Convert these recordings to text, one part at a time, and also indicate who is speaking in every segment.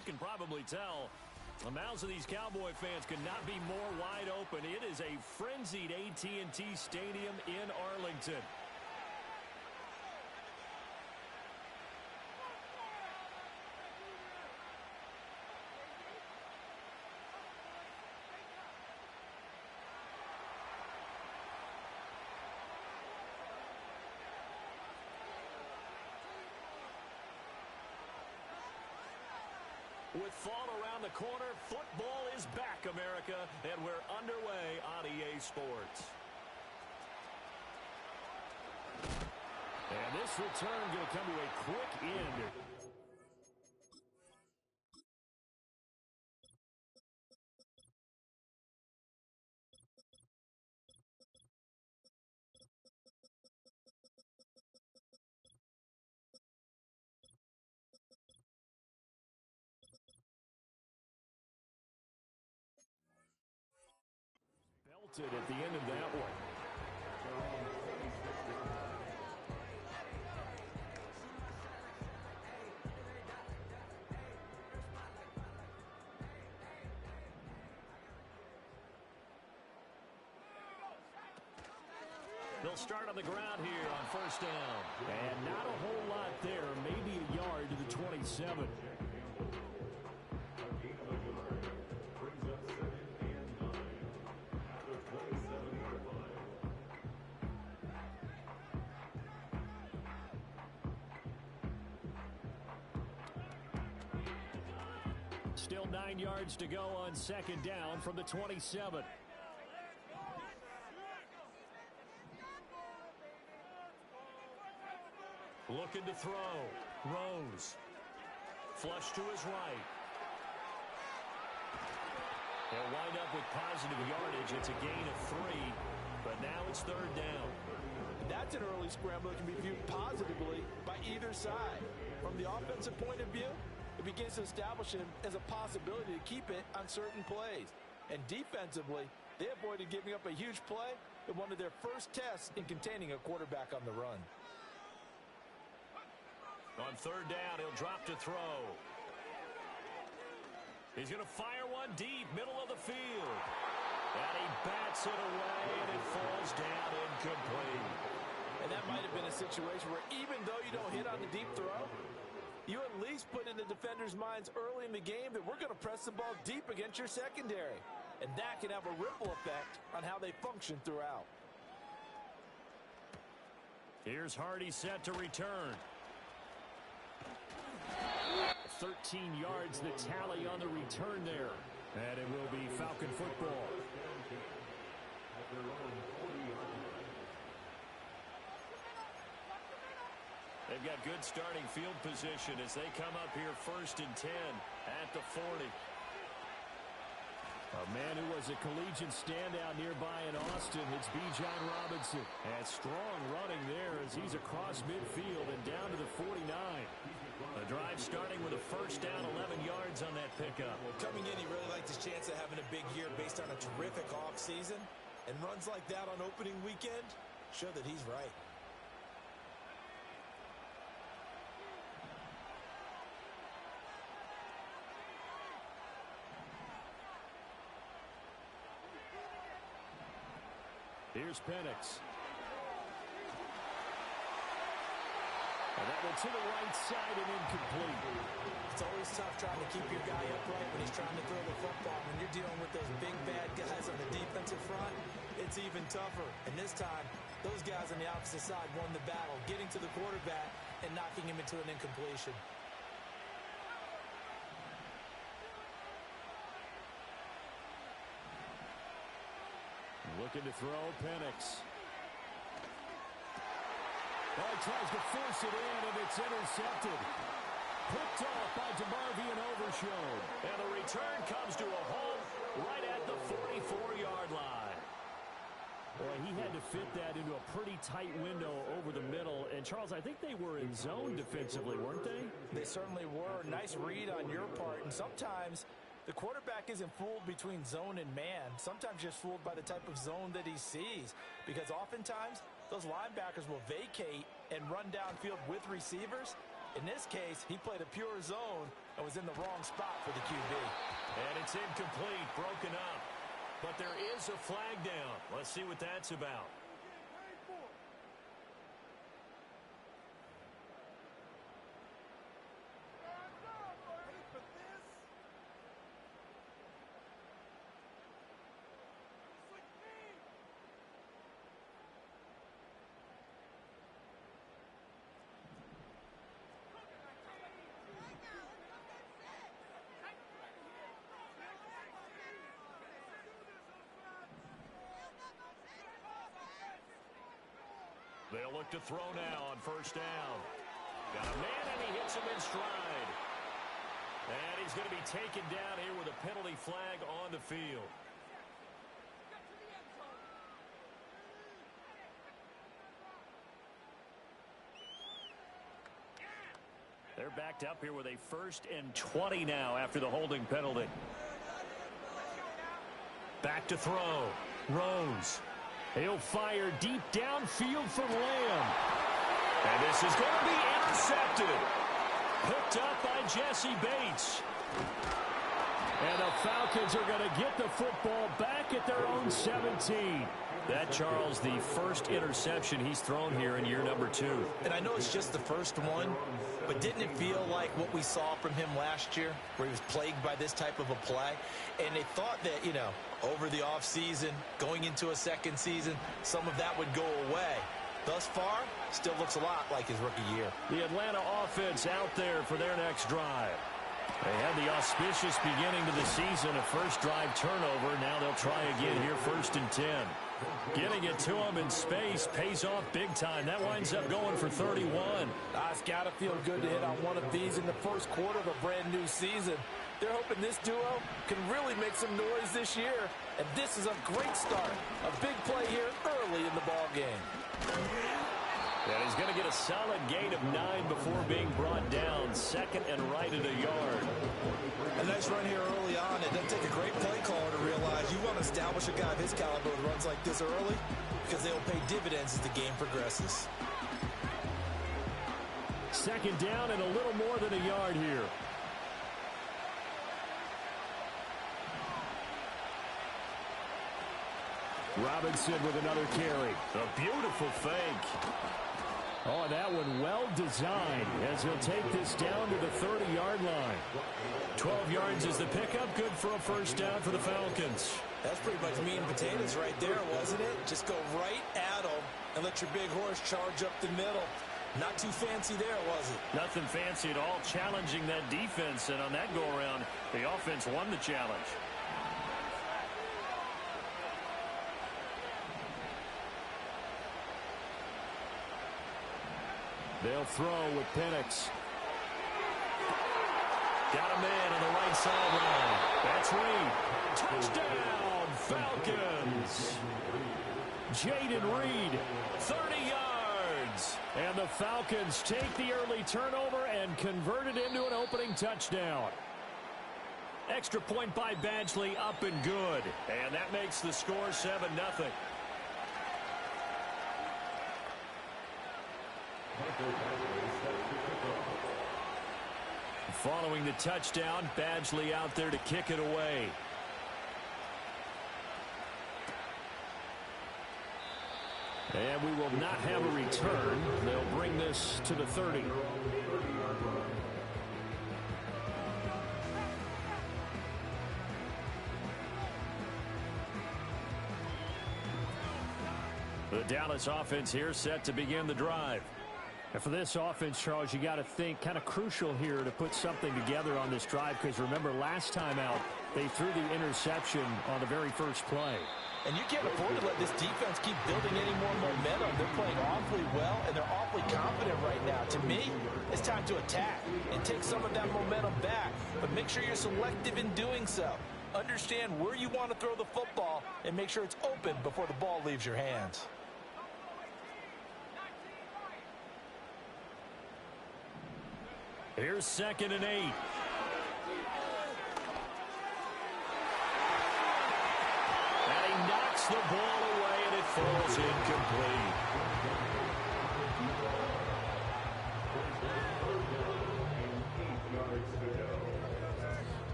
Speaker 1: you can probably tell, the mouths of these Cowboy fans could not be more wide open. It is a frenzied AT&T Stadium in Arlington. With fall around the corner, football is back, America, and we're underway on EA Sports. And this return going to come to a quick end. At the end of that one. They'll start on the ground here on first down. And not a whole lot there, maybe a yard to the 27. Still 9 yards to go on second down from the 27. Looking to throw. Rose. Flush to his right. They'll wind up with positive yardage. It's a gain of 3, but now it's third down.
Speaker 2: That's an early scramble that can be viewed positively by either side. From the offensive point of view, it begins to establish him as a possibility to keep it on certain plays. And defensively, they avoided giving up a huge play in one of their first tests in containing a quarterback on the run.
Speaker 1: On third down, he'll drop to throw. He's going to fire one deep, middle of the field. And he bats it away, and it falls down incomplete.
Speaker 2: And that might have been a situation where even though you don't hit on the deep throw, you at least put in the defenders' minds early in the game that we're going to press the ball deep against your secondary. And that can have a ripple effect on how they function throughout.
Speaker 1: Here's Hardy set to return. 13 yards the tally on the return there. And it will be Falcon football. They've got good starting field position as they come up here first and 10 at the 40. A man who was a collegiate standout nearby in Austin, it's Bijan Robinson. And strong running there as he's across midfield and down to the 49. The drive starting with a first down, 11 yards on that pickup.
Speaker 3: Coming in, he really liked his chance of having a big year based on a terrific offseason. And runs like that on opening weekend show that he's right.
Speaker 1: Here's Penix. And that one to the right side and incomplete.
Speaker 3: It's always tough trying to keep your guy upright when he's trying to throw the football. When you're dealing with those big, bad guys on the defensive front, it's even tougher. And this time, those guys on the opposite side won the battle, getting to the quarterback and knocking him into an incompletion.
Speaker 1: Looking to throw, Penix. Oh, he tries to force it in, and it's intercepted. Picked off by DeMarvion Overshown. And the return comes to a halt right at the 44-yard line. Boy, he had to fit that into a pretty tight window over the middle. And, Charles, I think they were in zone defensively, weren't they?
Speaker 2: They certainly were. Nice read on your part. And sometimes the quarterback isn't fooled between zone and man. Sometimes just fooled by the type of zone that he sees. Because oftentimes, those linebackers will vacate and run downfield with receivers. In this case, he played a pure zone and was in the wrong spot for the QB.
Speaker 1: And it's incomplete, broken up. But there is a flag down. Let's see what that's about. They'll look to throw now on first down. Got a man, and he hits him in stride. And he's going to be taken down here with a penalty flag on the field. They're backed up here with a 1st and 20 now after the holding penalty. Back to throw. Rose. He'll fire deep downfield for Lamb. And this is going to be intercepted. Picked up by Jesse Bates. And the Falcons are going to get the football back at their own 17. That, Charles, the first interception he's thrown here in year number 2.
Speaker 3: And I know it's just the first one, but didn't it feel like what we saw from him last year, where he was plagued by this type of a play? And they thought that, you know, over the offseason, going into a second season, some of that would go away. Thus far, still looks a lot like his rookie year.
Speaker 1: The Atlanta offense out there for their next drive. They had the auspicious beginning to the season, a first drive turnover. Now they'll try again here, 1st and 10. Getting it to him in space pays off big time. That winds up going for 31.
Speaker 2: It's got to feel good to hit on one of these in the first quarter of a brand new season. They're hoping this duo can really make some noise this year. And this is a great start. A big play here early in the ball game.
Speaker 1: And he's going to get a solid gain of 9 before being brought down. 2nd and right at a yard.
Speaker 3: A nice run here early on. It doesn't take a great play caller to realize you want to establish a guy of his caliber with runs like this early, because they will pay dividends as the game progresses.
Speaker 1: 2nd down and a little more than a yard here. Robinson with another carry. A beautiful fake. Oh, that one well designed as he'll take this down to the 30-yard line. 12 yards is the pickup. Good for a first down for the Falcons.
Speaker 3: That's pretty much meat and potatoes right there, wasn't it? Just go right at them and let your big horse charge up the middle. Not too fancy there, was it?
Speaker 1: Nothing fancy at all. Challenging that defense, and on that go-around, the offense won the challenge. They'll throw with Penix. Got a man on the right sideline. That's Reed. Touchdown, Falcons. Jaden Reed, 30 yards. And the Falcons take the early turnover and convert it into an opening touchdown. Extra point by Badgley, up and good. And that makes the score 7-0. Following the touchdown, Badgley out there to kick it away. And we will not have a return. They'll bring this to the 30. The Dallas offense here set to begin the drive. And for this offense, Charles, you got to think kind of crucial here to put something together on this drive, because remember last time out they threw the interception on the very first play.
Speaker 2: And you can't afford to let this defense keep building any more momentum. They're playing awfully well, and they're awfully confident right now. To me, it's time to attack and take some of that momentum back. But make sure you're selective in doing so. Understand where you want to throw the football and make sure it's open before the ball leaves your hands.
Speaker 1: Here's 2nd and 8. And he knocks the ball away, and it falls incomplete.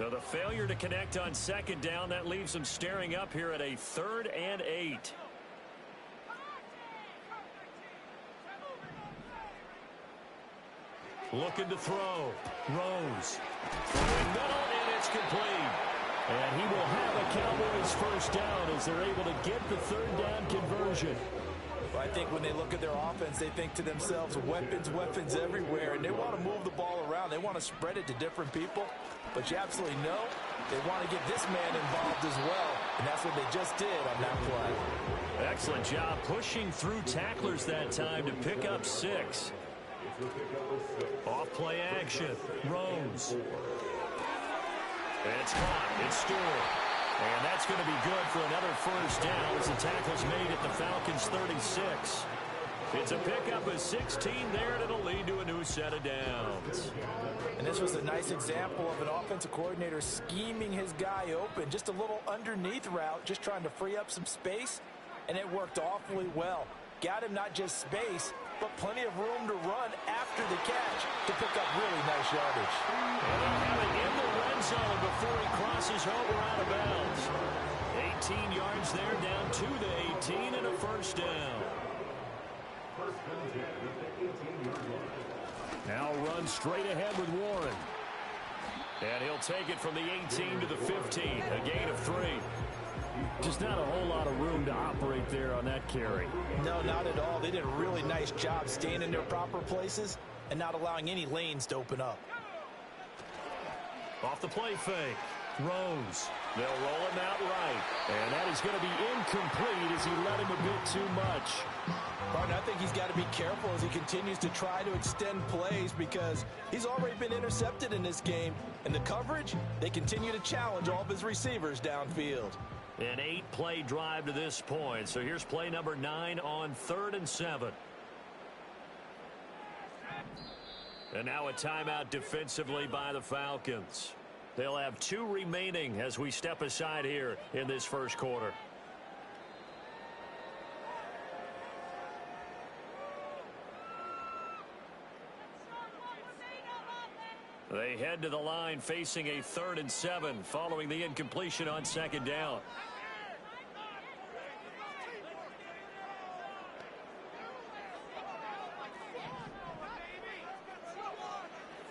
Speaker 1: So the failure to connect on second down, that leaves them staring up here at a 3rd and 8. Looking to throw. Rose. Throwing middle, and it's complete. And he will have a Cowboys first down as they're able to get the 3rd down conversion.
Speaker 2: I think when they look at their offense, they think to themselves, weapons everywhere, and they want to move the ball around. They want to spread it to different people, but you absolutely know they want to get this man involved as well, and that's what they just did on that play.
Speaker 1: Excellent job pushing through tacklers that time to pick up 6. Off play action. Rose. It's caught. It's Stewart. And that's going to be good for another first down as the tackle's made at the Falcons' 36. It's a pickup of 16 there, and it'll lead to a new set of downs.
Speaker 2: And this was a nice example of an offensive coordinator scheming his guy open. Just a little underneath route, just trying to free up some space, and it worked awfully well. Got him not just space, but plenty of room to run after the catch to pick up really nice yardage.
Speaker 1: And he'll have it in the red zone before he crosses over out of bounds. 18 yards there, down to the 18, and a first down. Now run straight ahead with Warren. And he'll take it from the 18 to the 15, a gain of 3. Just not a whole lot of room to operate there on that carry.
Speaker 2: No, not at all. They did a really nice job staying in their proper places and not allowing any lanes to open up.
Speaker 1: Off the play fake. Rose. They'll roll him out right. And that is going to be incomplete as he let him a bit too much.
Speaker 2: Martin, I think he's got to be careful as he continues to try to extend plays because he's already been intercepted in this game. And the coverage, they continue to challenge all of his receivers downfield.
Speaker 1: An 8-play drive to this point. So here's play number 9 on 3rd and 7. And now a timeout defensively by the Falcons. They'll have 2 remaining as we step aside here in this first quarter. They head to the line facing a 3rd and 7 following the incompletion on second down.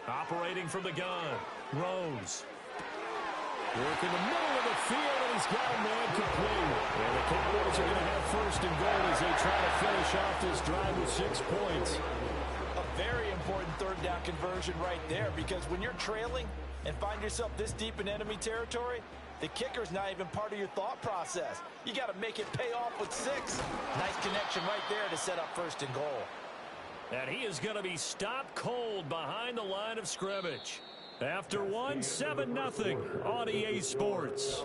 Speaker 1: Operating from the gun. Rose. Work in the middle of the field, and he's got him there complete. And the Cowboys are going to have first and goal as they try to finish off this drive with 6 points.
Speaker 2: A very important 3rd down conversion right there because when you're trailing and find yourself this deep in enemy territory, the kicker's not even part of your thought process. You got to make it pay off with 6. Nice connection right there to set up first and goal.
Speaker 1: And he is going to be stopped cold behind the line of scrimmage. After 1, 7-0 on EA Sports.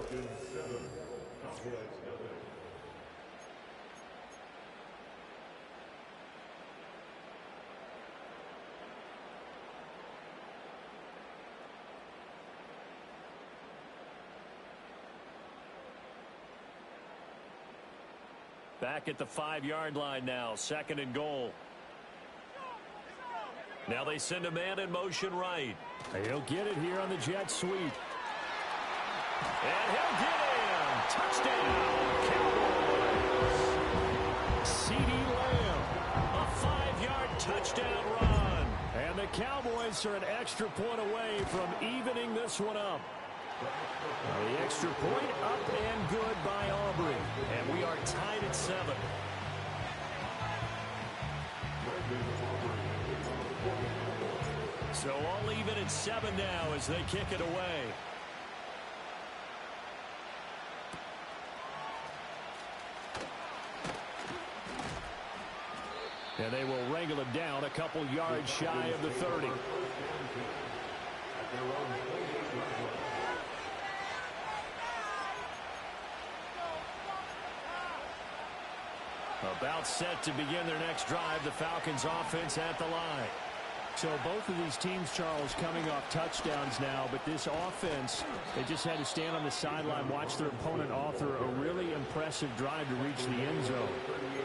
Speaker 1: Back at the 5-yard line now, 2nd and goal. Now they send a man in motion right. He'll get it here on the jet sweep. And he'll get in. Touchdown, Cowboys. CeeDee Lamb, a 5-yard touchdown run. And the Cowboys are an extra point away from evening this one up. The extra point up and good by Aubrey. And we are tied at 7. So all even at 7 now as they kick it away. And they will wrangle him down a couple yards shy of the 30. About set to begin their next drive, the Falcons offense at the line.
Speaker 4: So both of these teams, Charles, coming off touchdowns now, but this offense, they just had to stand on the sideline, watch their opponent author a really impressive drive to reach the end zone.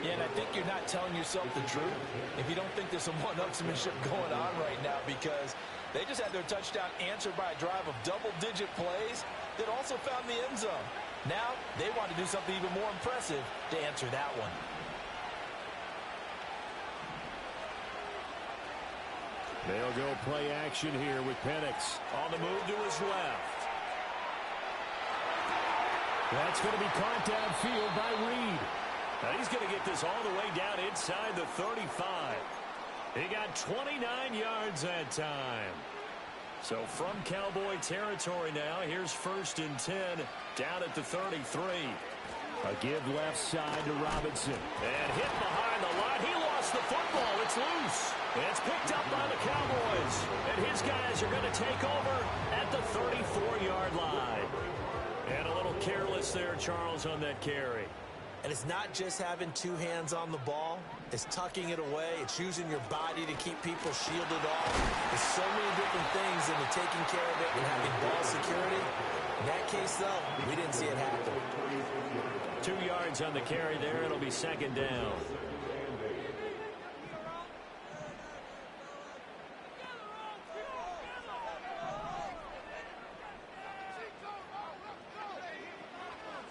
Speaker 2: Yeah, and I think you're not telling yourself the truth if you don't think there's some one-upsmanship going on right now because They just had their touchdown answered by a drive of double-digit plays that also found the end zone. Now they want to do something even more impressive to answer that one.
Speaker 4: They'll go play action here with Penix.
Speaker 1: On the move to his left.
Speaker 4: That's going to be caught downfield by Reed.
Speaker 1: Now he's going to get this all the way down inside the 35. He got 29 yards that time. So from Cowboy territory now, here's 1st and 10 down at the 33.
Speaker 4: A give left side to Robinson.
Speaker 1: And hit behind the line. He lost the football. It's loose. It's picked up by the Cowboys. And his guys are going to take over at the 34-yard line. And a little careless there, Charles, on that carry.
Speaker 3: And it's not just having two hands on the ball. It's tucking it away. It's using your body to keep people shielded off. There's so many different things into taking care of it and having ball security. In that case, though, we didn't see it happen.
Speaker 1: 2 yards on the carry there. It'll be 2nd down.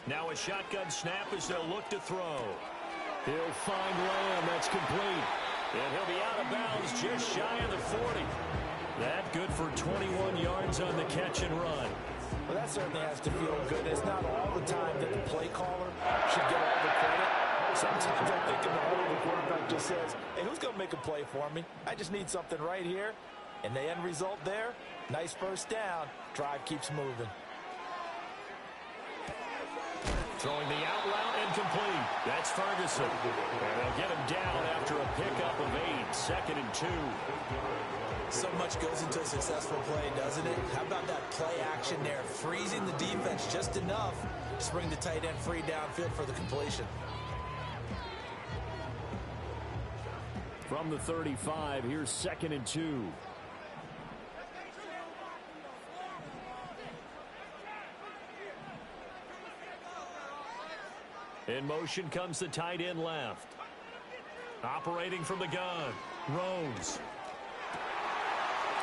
Speaker 1: Now a shotgun snap as they'll look to throw.
Speaker 4: He'll find Lamb. That's complete.
Speaker 1: And he'll be out of bounds just shy of the 40. That good for 21 yards on the catch and run.
Speaker 2: Well, that certainly has to feel good. It's not all the time that the play caller should get all the credit. Sometimes I think in the hole, the quarterback just says, hey, who's going to make a play for me? I just need something right here. And the end result there, nice first down. Drive keeps moving.
Speaker 1: Throwing the out route incomplete. That's Ferguson. And they'll get him down after a pickup of 8. 2nd and 2.
Speaker 3: So much goes into a successful play, doesn't it? How about that play action there? Freezing the defense just enough to bring the tight end free downfield for the completion.
Speaker 4: From the 35, here's 2nd and 2.
Speaker 1: In motion comes the tight end left. Operating from the gun. Rose.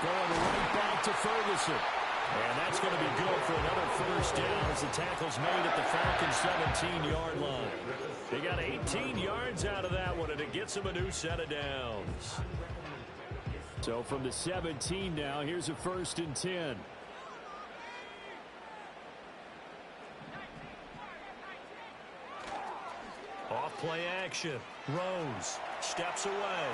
Speaker 4: Going right back to Ferguson.
Speaker 1: And that's going to be good for another first down as the tackle's made at the Falcons' 17-yard line. They got 18 yards out of that one, and it gets them a new set of downs.
Speaker 4: So from the 17 now, here's a 1st and 10.
Speaker 1: Off play action. Rose steps away.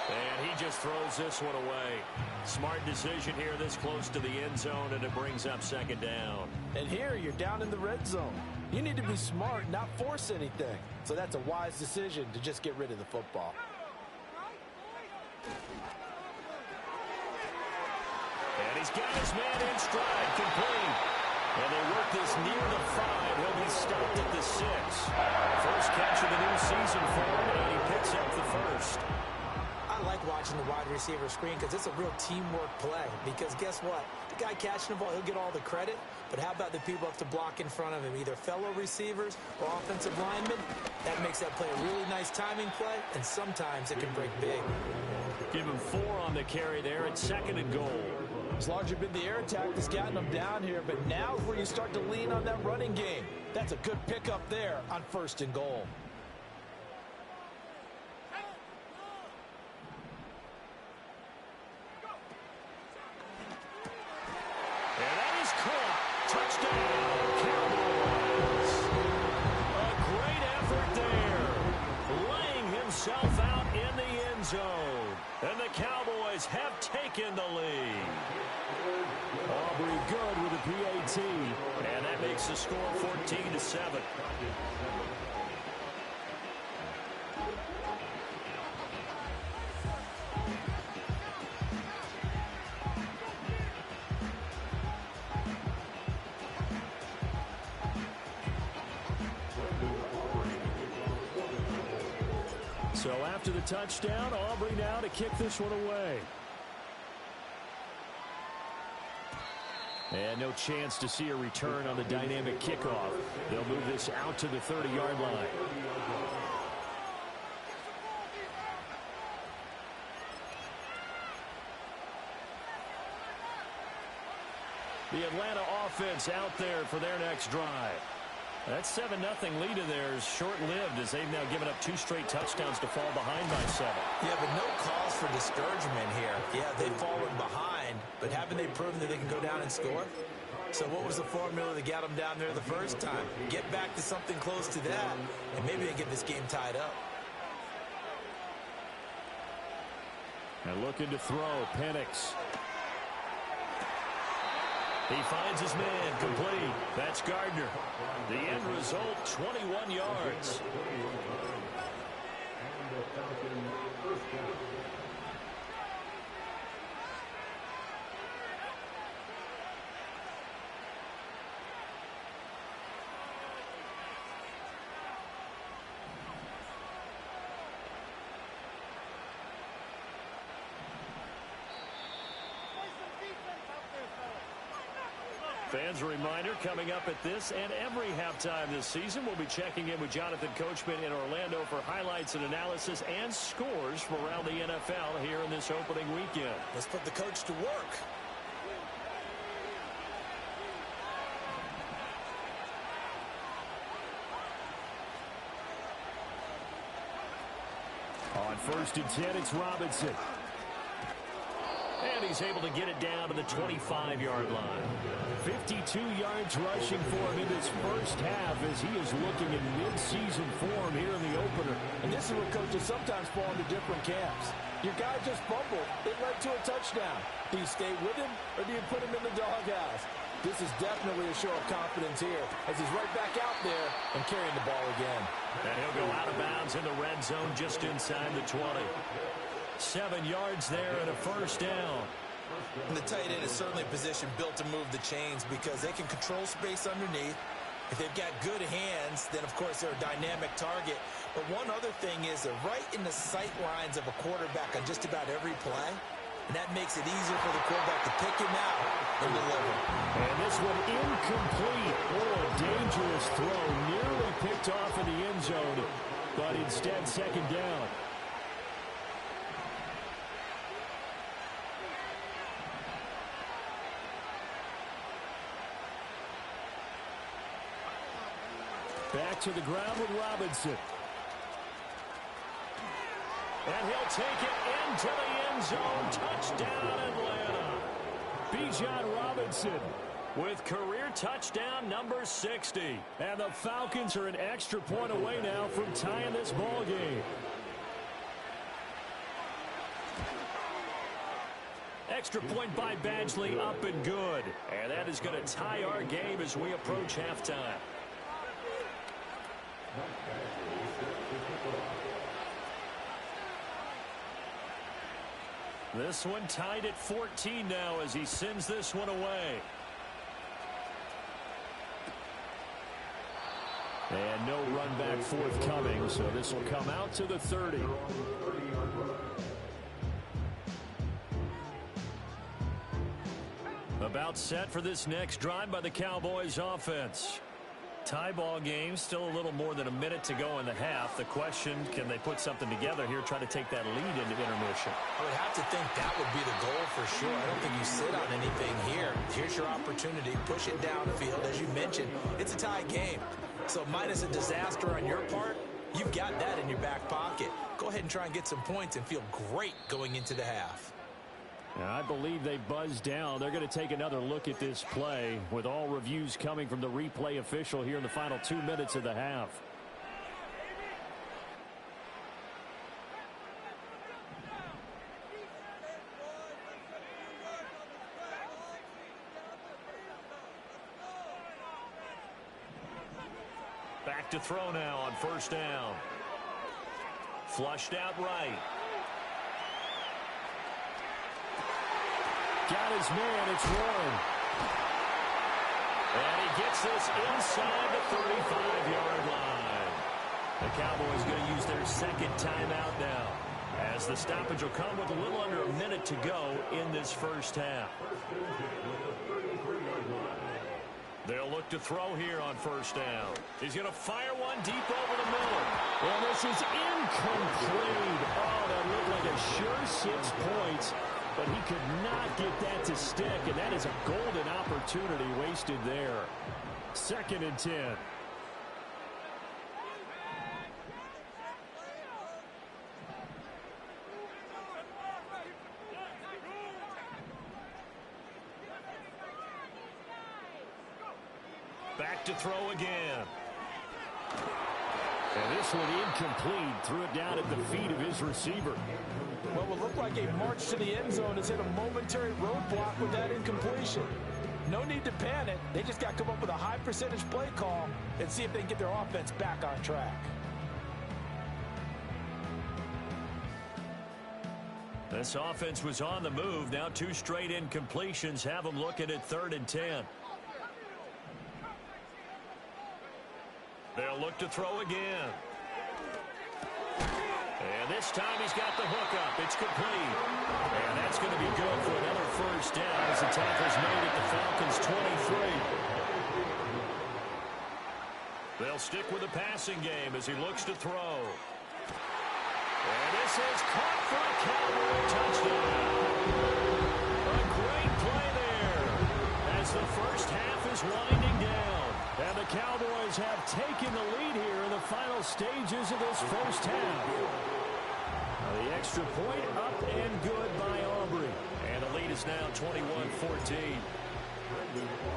Speaker 1: And he just throws this one away. Smart decision here this close to the end zone, and it brings up 2nd down.
Speaker 2: And here you're down in the red zone. You need to be smart, not force anything. So that's a wise decision to just get rid of the football.
Speaker 1: And he's got his man in stride, complete. And they work this near the 5. He'll be stopped at the 6. First catch of the new season for him, and he picks up the first.
Speaker 3: I like watching the wide receiver screen because it's a real teamwork play. Because guess what? The guy catching the ball, he'll get all the credit. But how about the people have to block in front of him, either fellow receivers or offensive linemen? That makes that play a really nice timing play, and sometimes it can break big.
Speaker 1: Give him 4 on the carry there at 2nd and goal.
Speaker 2: As large as been the air attack that's gotten them down here, but now is where you start to lean on that running game. That's a good pickup there on 1st and goal.
Speaker 1: And that is caught. Touchdown, Cowboys. A great effort there. Laying himself out in the end zone. And the Cowboys have taken the lead.
Speaker 4: Aubrey good with a PAT.
Speaker 1: And that makes the score 14-7.
Speaker 4: So after the touchdown, Aubrey now to kick this one away. And no chance to see a return on the dynamic kickoff. They'll move this out to the 30-yard line.
Speaker 1: The Atlanta offense out there for their next drive. That 7-0 lead of theirs short-lived as they've now given up 2 straight touchdowns to fall behind by 7.
Speaker 3: Yeah, but no cause for discouragement here. Yeah, they've fallen behind, but haven't they proven that they can go down and score? So what was the formula that got them down there the first time? Get back to something close to that, and maybe they get this game tied up.
Speaker 4: And looking to throw, Penix.
Speaker 1: He finds his man, complete. That's Gardner. The end result, 21 yards. Fans, a reminder, coming up at this and every halftime this season, we'll be checking in with Jonathan Coachman in Orlando for highlights and analysis and scores from around the NFL here in this opening weekend.
Speaker 3: Let's put the coach to work.
Speaker 4: On 1st and 10, it's Robinson.
Speaker 1: And he's able to get it down to the 25-yard line.
Speaker 4: 52 yards rushing for him in this first half as he is looking in mid-season form here in the opener.
Speaker 2: And this is where coaches sometimes fall into different camps. Your guy just fumbled. It led to a touchdown. Do you stay with him or do you put him in the doghouse? This is definitely a show of confidence here as he's right back out there and carrying the ball again.
Speaker 1: And he'll go out of bounds in the red zone just inside the 20. 7 yards there and a first down.
Speaker 3: And the tight end is certainly a position built to move the chains because they can control space underneath. If they've got good hands, then, of course, they're a dynamic target. But one other thing is they're right in the sight lines of a quarterback on just about every play. And that makes it easier for the quarterback to pick him out and deliver.
Speaker 4: And this one incomplete. Oh, a dangerous throw. Nearly picked off in the end zone, but instead second down. Back to the ground with Robinson.
Speaker 1: And he'll take it into the end zone. Touchdown, Atlanta. Bijan Robinson with career touchdown number 60.
Speaker 4: And the Falcons are an extra point away now from tying this ball game.
Speaker 1: Extra point by Badgley, up and good. And that is going to tie our game as we approach halftime. This one tied at 14 now as he sends this one away.
Speaker 4: And no run back forthcoming, so this will come out to the 30.
Speaker 1: About set for this next drive by the Cowboys offense. Tie ball game, still a little more than a minute to go in the half. The question, can they put something together here, try to take that lead into intermission?
Speaker 3: I would have to think that would be the goal for sure. I don't think you sit on anything here. Here's your opportunity. Push it downfield. As you mentioned, it's a tie game. So minus a disaster on your part, you've got that in your back pocket. Go ahead and try and get some points and feel great going into the half.
Speaker 4: And I believe they buzzed down. They're going to take another look at this play with all reviews coming from the replay official here in the final 2 minutes of the half.
Speaker 1: Back to throw now on first down. Flushed out right.
Speaker 4: Got his man, it's Warren.
Speaker 1: And he gets this inside the 35-yard line. The Cowboys going to use their second timeout now, as the stoppage will come with a little under a minute to go in this first half. They'll look to throw here on first down. He's going to fire one deep over the middle.
Speaker 4: And this is incomplete. Oh, that looked like a sure 6 points. but he could not get that to stick, and that is a golden opportunity wasted there. 2nd and 10. Back to throw again. And this one incomplete. Threw it down at the feet of his receiver.
Speaker 2: What will look like a march to the end zone has hit a momentary roadblock with that incompletion. No need to panic. They just got to come up with a high percentage play call and see if they can get their offense back on track.
Speaker 1: This offense was on the move. Now 2 straight incompletions have them looking at 3rd and 10. They'll look to throw again. And this time he's got the hook up. It's complete. And that's going to be good for another first down as the tackle's made at the Falcons' 23. They'll stick with the passing game as he looks to throw. And this is caught for a Cowboy touchdown. A great play there as the first half is winding down. And the Cowboys have taken the lead here in the final stages of this first half. Now the extra point up and good by Aubrey. And the lead is now 21-14.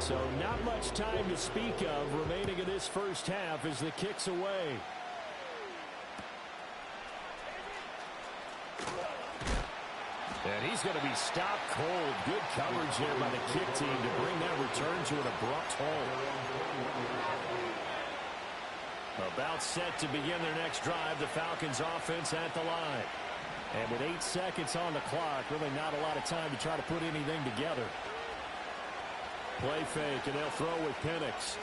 Speaker 1: So not much time to speak of remaining in this first half as the kick's away. And he's going to be stopped cold. Good coverage there by the kick team to bring that return to an abrupt halt. About set to begin their next drive, the Falcons offense at the line. And with 8 seconds on the clock, really not a lot of time to try to put anything together. Play fake, and they'll throw with Penix.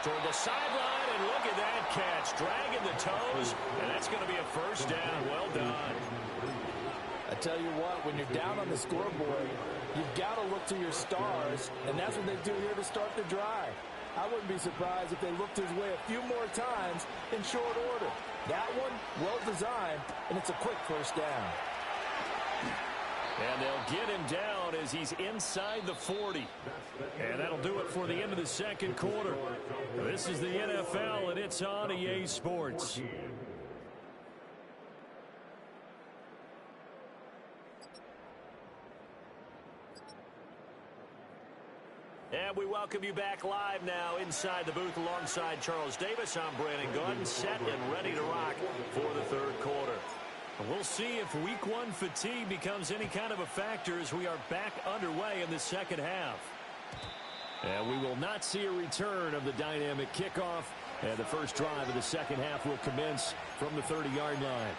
Speaker 1: Toward the sideline, and look at that catch. Dragging the toes, and that's going to be a first down. Well done.
Speaker 2: I tell you what, when you're down on the scoreboard, you've got to look to your stars, and that's what they do here to start the drive. I wouldn't be surprised if they looked his way a few more times in short order. That one, well designed, and it's a quick first down.
Speaker 1: And they'll get him down as he's inside the 40. And that'll do it for the end of the second quarter. This is the NFL, and it's on EA Sports. And we welcome you back live now inside the booth alongside Charles Davis. I'm Brandon Gaudin, set and ready to rock for the third quarter. We'll see if week 1 fatigue becomes any kind of a factor as we are back underway in the second half. And we will not see a return of the dynamic kickoff. And the first drive of the second half will commence from the 30-yard line.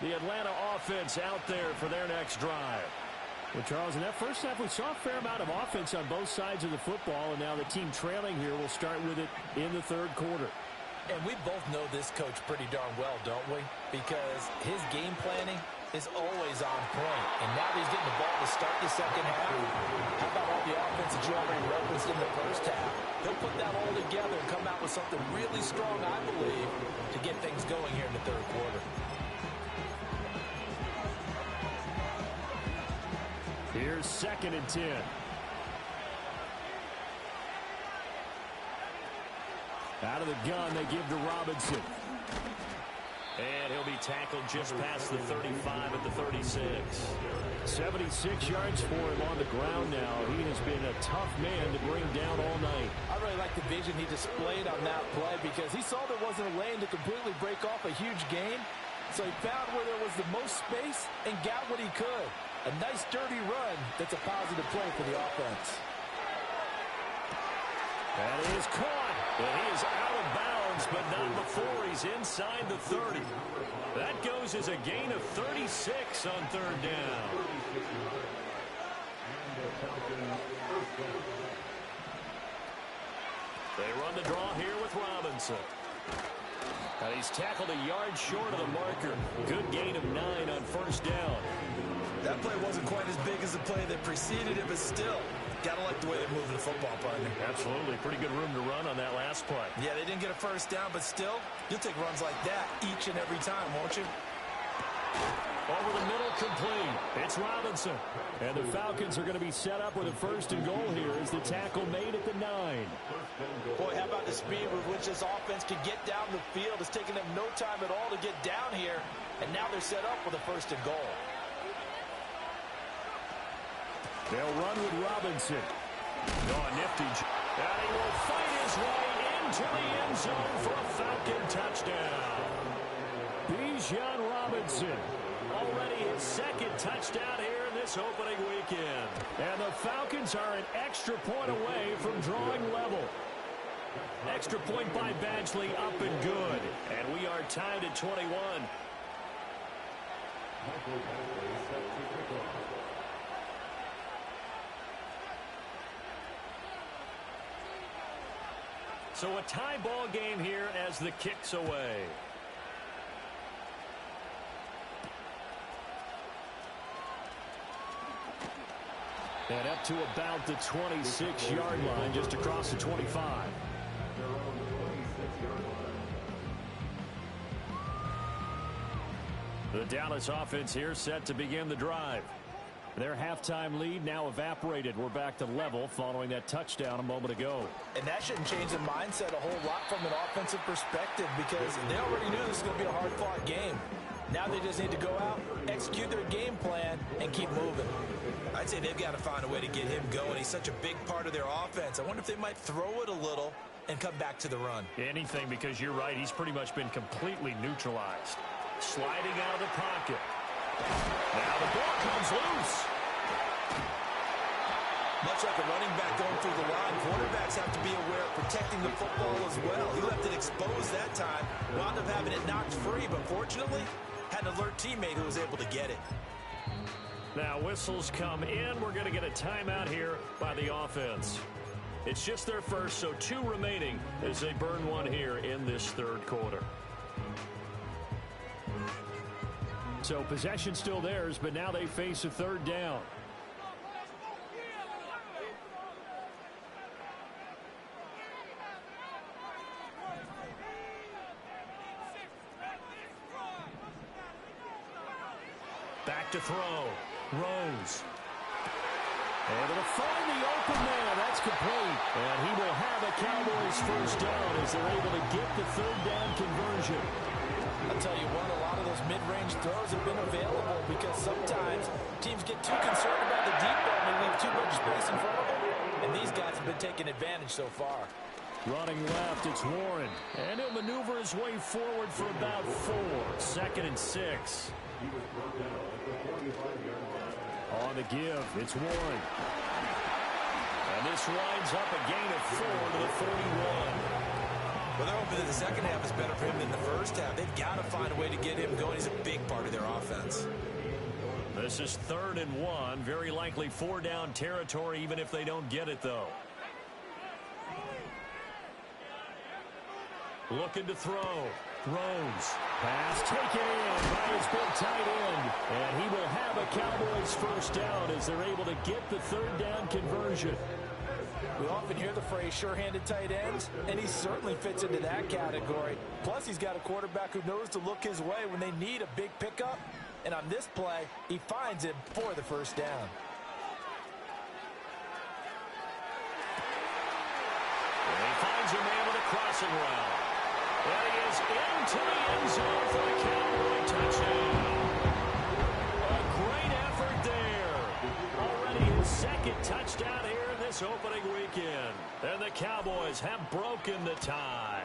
Speaker 1: The Atlanta offense out there for their next drive.
Speaker 4: Well, Charles, in that first half, we saw a fair amount of offense on both sides of the football, and now the team trailing here will start with it in the third quarter.
Speaker 3: And we both know this coach pretty darn well, don't we? Because his game planning is always on point. And now he's getting the ball to start the second half. How about all the offense that you already referenced in the first half? He'll put that all together and come out with something really strong, I believe, to get things going here in the third quarter.
Speaker 4: Here's 2nd and 10. Out of the gun, they give to Robinson.
Speaker 1: And he'll be tackled just past the 35 at the 36.
Speaker 4: 76 yards for him on the ground now. He has been a tough man to bring down all night.
Speaker 2: I really like the vision he displayed on that play because he saw there wasn't a lane to completely break off a huge gain. So he found where there was the most space and got what he could. A nice, dirty run that's a positive play for the offense.
Speaker 1: That is caught. And he is out of bounds, but not before he's inside the 30. That goes as a gain of 36 on third down. They run the draw here with Robinson. And he's tackled a yard short of the marker. Good gain of 9 on first down.
Speaker 3: That play wasn't quite as big as the play that preceded it, but still, got to like the way they're moving the football, partner.
Speaker 1: Absolutely. Pretty good room to run on that last play.
Speaker 3: Yeah, they didn't get a first down, but still, you'll take runs like that each and every time, won't you?
Speaker 1: Over the middle, complete. It's Robinson.
Speaker 4: And the Falcons are going to be set up with a first and goal here as the tackle made at the 9.
Speaker 2: Boy, how about the speed with which this offense can get down the field? It's taken them no time at all to get down here, and now they're set up with a first and goal.
Speaker 4: They'll run with Robinson.
Speaker 1: Oh, nifty. And he will fight his way into the end zone for a Falcon touchdown.
Speaker 4: Bijan Robinson.
Speaker 1: Already his second touchdown here in this opening weekend.
Speaker 4: And the Falcons are an extra point away from drawing level.
Speaker 1: Extra point by Badgley, up and good. And we are tied at 21. So a tie ball game here as the kick's away.
Speaker 4: And up to about the 26-yard line, just across the 25. The Dallas offense here set to begin the drive. Their halftime lead now evaporated. We're back to level following that touchdown a moment ago.
Speaker 2: And that shouldn't change the mindset a whole lot from an offensive perspective because they already knew this was going to be a hard-fought game. Now they just need to go out, execute their game plan, and keep moving.
Speaker 3: I'd say they've got to find a way to get him going. He's such a big part of their offense. I wonder if they might throw it a little and come back to the run.
Speaker 1: Anything, because you're right. He's pretty much been completely neutralized. Sliding out of the pocket. Now the ball comes loose.
Speaker 3: Much like a running back going through the line, quarterbacks have to be aware of protecting the football as well. He left it exposed that time, wound up having it knocked free, but fortunately, had an alert teammate who was able to get it.
Speaker 1: Now whistles come in. We're going to get a timeout here by the offense. It's just their first, so 2 remaining as they burn one here in this third quarter.
Speaker 4: So possession still theirs, but now they face a third down.
Speaker 1: Back to throw. Rose.
Speaker 4: Able to find the open man. That's complete. And he will have a Cowboys first down as they're able to get the third down conversion.
Speaker 2: I'll tell you what, a lot of those mid-range throws have been available because sometimes teams get too concerned about the deep ball and they leave too much space in front of them. And these guys have been taking advantage so far.
Speaker 4: Running left, it's Warren. And he'll maneuver his way forward for about 4. 2nd and 6. On the give, it's Warren. And this winds up a gain of 4 to the 41.
Speaker 3: Well, they're hoping that the second half is better for him than the first half. They've got to find a way to get him going. He's a big part of their offense.
Speaker 1: This is 3rd and 1. Very likely 4-down territory, even if they don't get it, though. Looking to throw. Rose.
Speaker 4: Pass taken in by his big tight end. And he will have a Cowboys first down as they're able to get the third down conversion.
Speaker 2: We often hear the phrase sure-handed tight ends, and he certainly fits into that category. Plus, he's got a quarterback who knows to look his way when they need a big pickup. And on this play, he finds him for the first down.
Speaker 1: And he finds a man with a crossing route. And he is into the end zone for the Cowboy touchdown. A great effort there. Already his 2nd touchdown here in this opening weekend. And the Cowboys have broken the tie.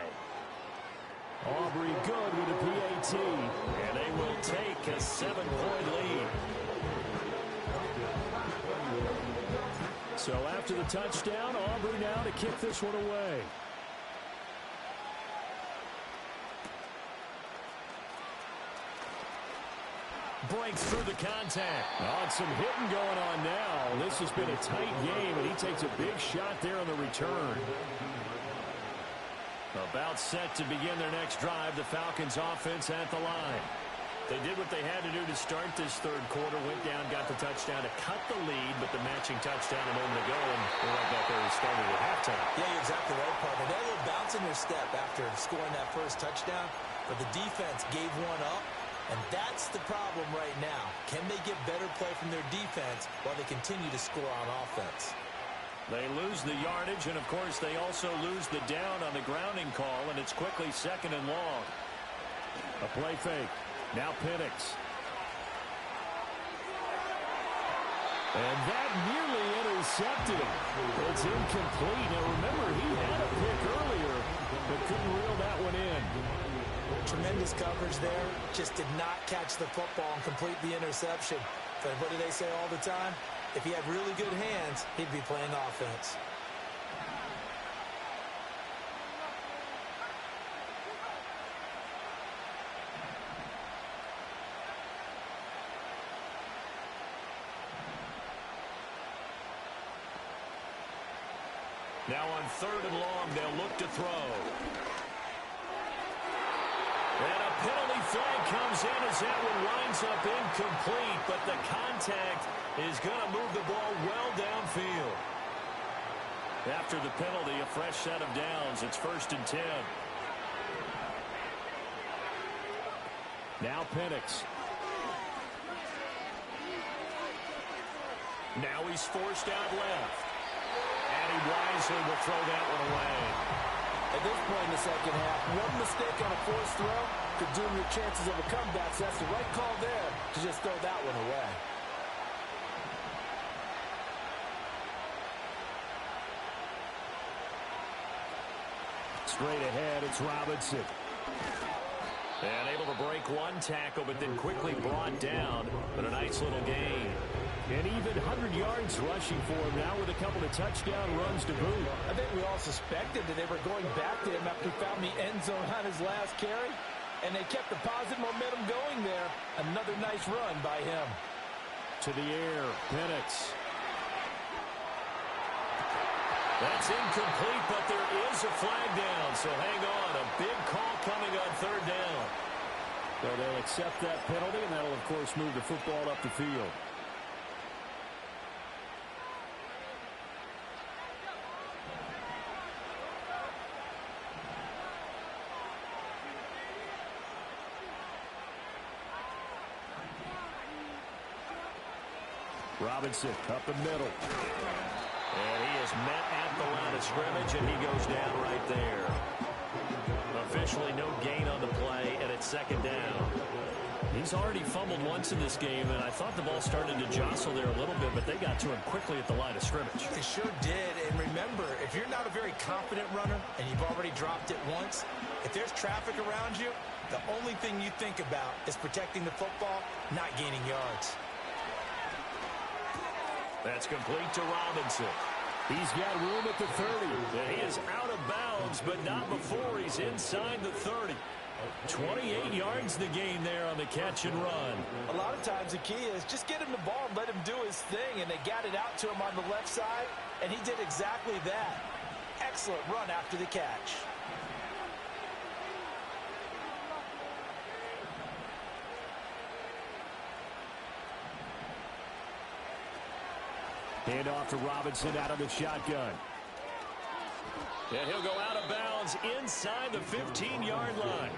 Speaker 4: Aubrey good with a PAT.
Speaker 1: And they will take a 7-point lead.
Speaker 4: So after the touchdown, Aubrey now to kick this one away.
Speaker 1: Breaks through the contact.
Speaker 4: On some hitting going on now. This has been a tight game, and he takes a big shot there on the return.
Speaker 1: About set to begin their next drive. The Falcons offense at the line.
Speaker 4: They did what they had to do to start this third quarter, went down, got the touchdown to cut the lead, but the matching touchdown a moment ago, and they're right back where they started at halftime.
Speaker 3: Yeah, you're exactly right, partner. They had a little bounce in their step after scoring that first touchdown, but the defense gave one up, and that's the problem right now. Can they get better play from their defense while they continue to score on offense?
Speaker 4: They lose the yardage, and, of course, they also lose the down on the grounding call, and it's quickly 2nd and long. A play fake. Now Penix. And that nearly intercepted him. It's incomplete. Now, remember, he had a pick earlier, but couldn't reel that one in.
Speaker 3: Tremendous coverage there. Just did not catch the football and complete the interception. But what do they say all the time? If he had really good hands, he'd be playing offense.
Speaker 4: Now on 3rd and long, they'll look to throw. And a penalty flag comes in as that one winds up incomplete, but the contact is going to move the ball well downfield. After the penalty, a fresh set of downs. It's 1st and 10. Now Penix. Now he's forced out left. And he wisely will throw that one away.
Speaker 2: At this point in the second half, one mistake on a forced throw could doom your chances of a comeback. So that's the right call there to just throw that one away.
Speaker 4: Straight ahead, it's Robinson. And able to break one tackle, but then quickly brought down. But a nice little gain. And even 100 yards rushing for him now with a couple of touchdown runs to boot.
Speaker 2: I think we all suspected that they were going back to him after he found the end zone on his last carry. And they kept the positive momentum going there. Another nice run by him.
Speaker 4: To the air, Penix. That's incomplete, but there is a flag down. So hang on, a big call coming on 3rd down. So they'll accept that penalty, and that'll, of course, move the football up the field. Robinson up the middle. And he is met at the line of scrimmage, and he goes down right there. Officially no gain on the play, and it's 2nd down. He's already fumbled once in this game, and I thought the ball started to jostle there a little bit, but they got to him quickly at the line of scrimmage.
Speaker 3: They sure did, and remember, if you're not a very confident runner and you've already dropped it once, if there's traffic around you, the only thing you think about is protecting the football, not gaining yards.
Speaker 4: That's complete to Robinson. He's got room at the 30. And he is out of bounds, but not before he's inside the 30. 28 yards the gain there on the catch and run.
Speaker 2: A lot of times the key is just get him the ball and let him do his thing, and they got it out to him on the left side, and he did exactly that. Excellent run after the catch.
Speaker 4: Hand off to Robinson out of the shotgun. And he'll go out of bounds inside the 15-yard line.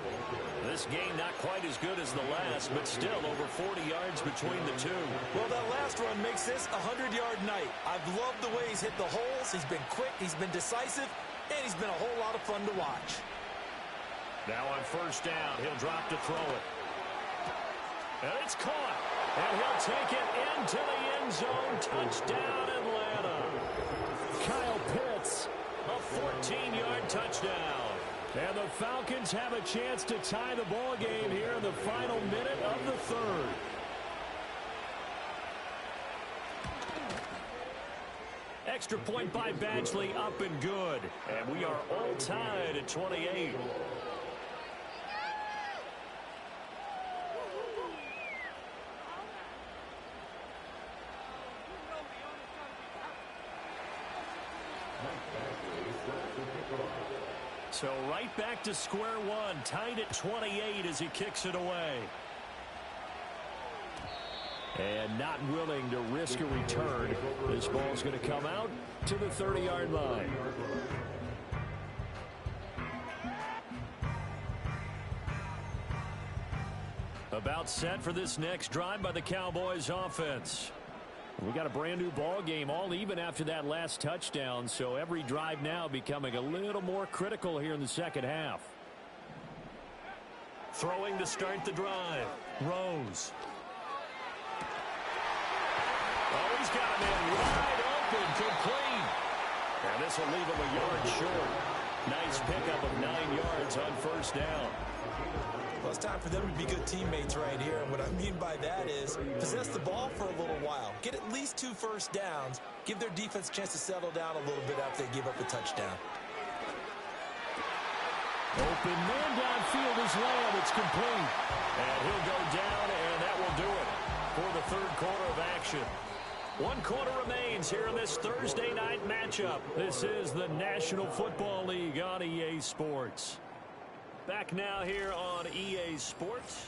Speaker 4: This game not quite as good as the last, but still over 40 yards between the two.
Speaker 3: Well, that last run makes this a 100-yard night. I've loved the way he's hit the holes. He's been quick, he's been decisive, and he's been a whole lot of fun to watch.
Speaker 4: Now on 1st down, he'll drop to throw it. And it's caught. And he'll take it into the end zone. Touchdown, Atlanta. Kyle Pitts, a 14-yard touchdown. And the Falcons have a chance to tie the ball game here in the final minute of the 3rd. Extra point by Badgley, up and good. And we are all tied at 28. So right back to square one, tied at 28 as he kicks it away. And not willing to risk a return. This ball's going to come out to the 30-yard line. About set for this next drive by the Cowboys offense. We got a brand new ball game, all even after that last touchdown, so every drive now becoming a little more critical here in the second half. Throwing to start the drive. Rose. Oh, he's got him in wide open, complete. And this will leave him a yard short. Nice pickup of 9 yards on first down.
Speaker 3: Well, it's time for them to be good teammates right here. And what I mean by that is possess the ball for a little while. Get at least 2 first downs. Give their defense a chance to settle down a little bit after they give up a touchdown.
Speaker 4: Open man downfield is Lamb. It's complete. And he'll go down, and that will do it for the third quarter of action. 1 quarter remains here in this Thursday night matchup. This is the National Football League on EA Sports. Back now here on EA Sports.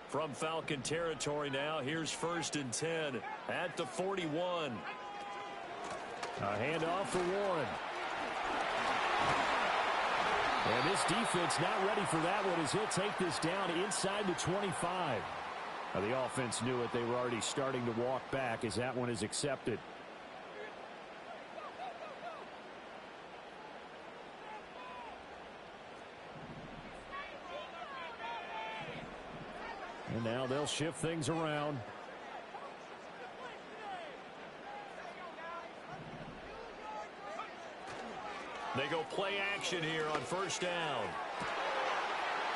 Speaker 4: From Falcon territory now, here's 1st and 10 at the 41. A handoff for Warren. And this defense not ready for that one as he'll take this down inside the 25. Now the offense knew it. They were already starting to walk back as that one is accepted. And now they'll shift things around. They go play action here on first down.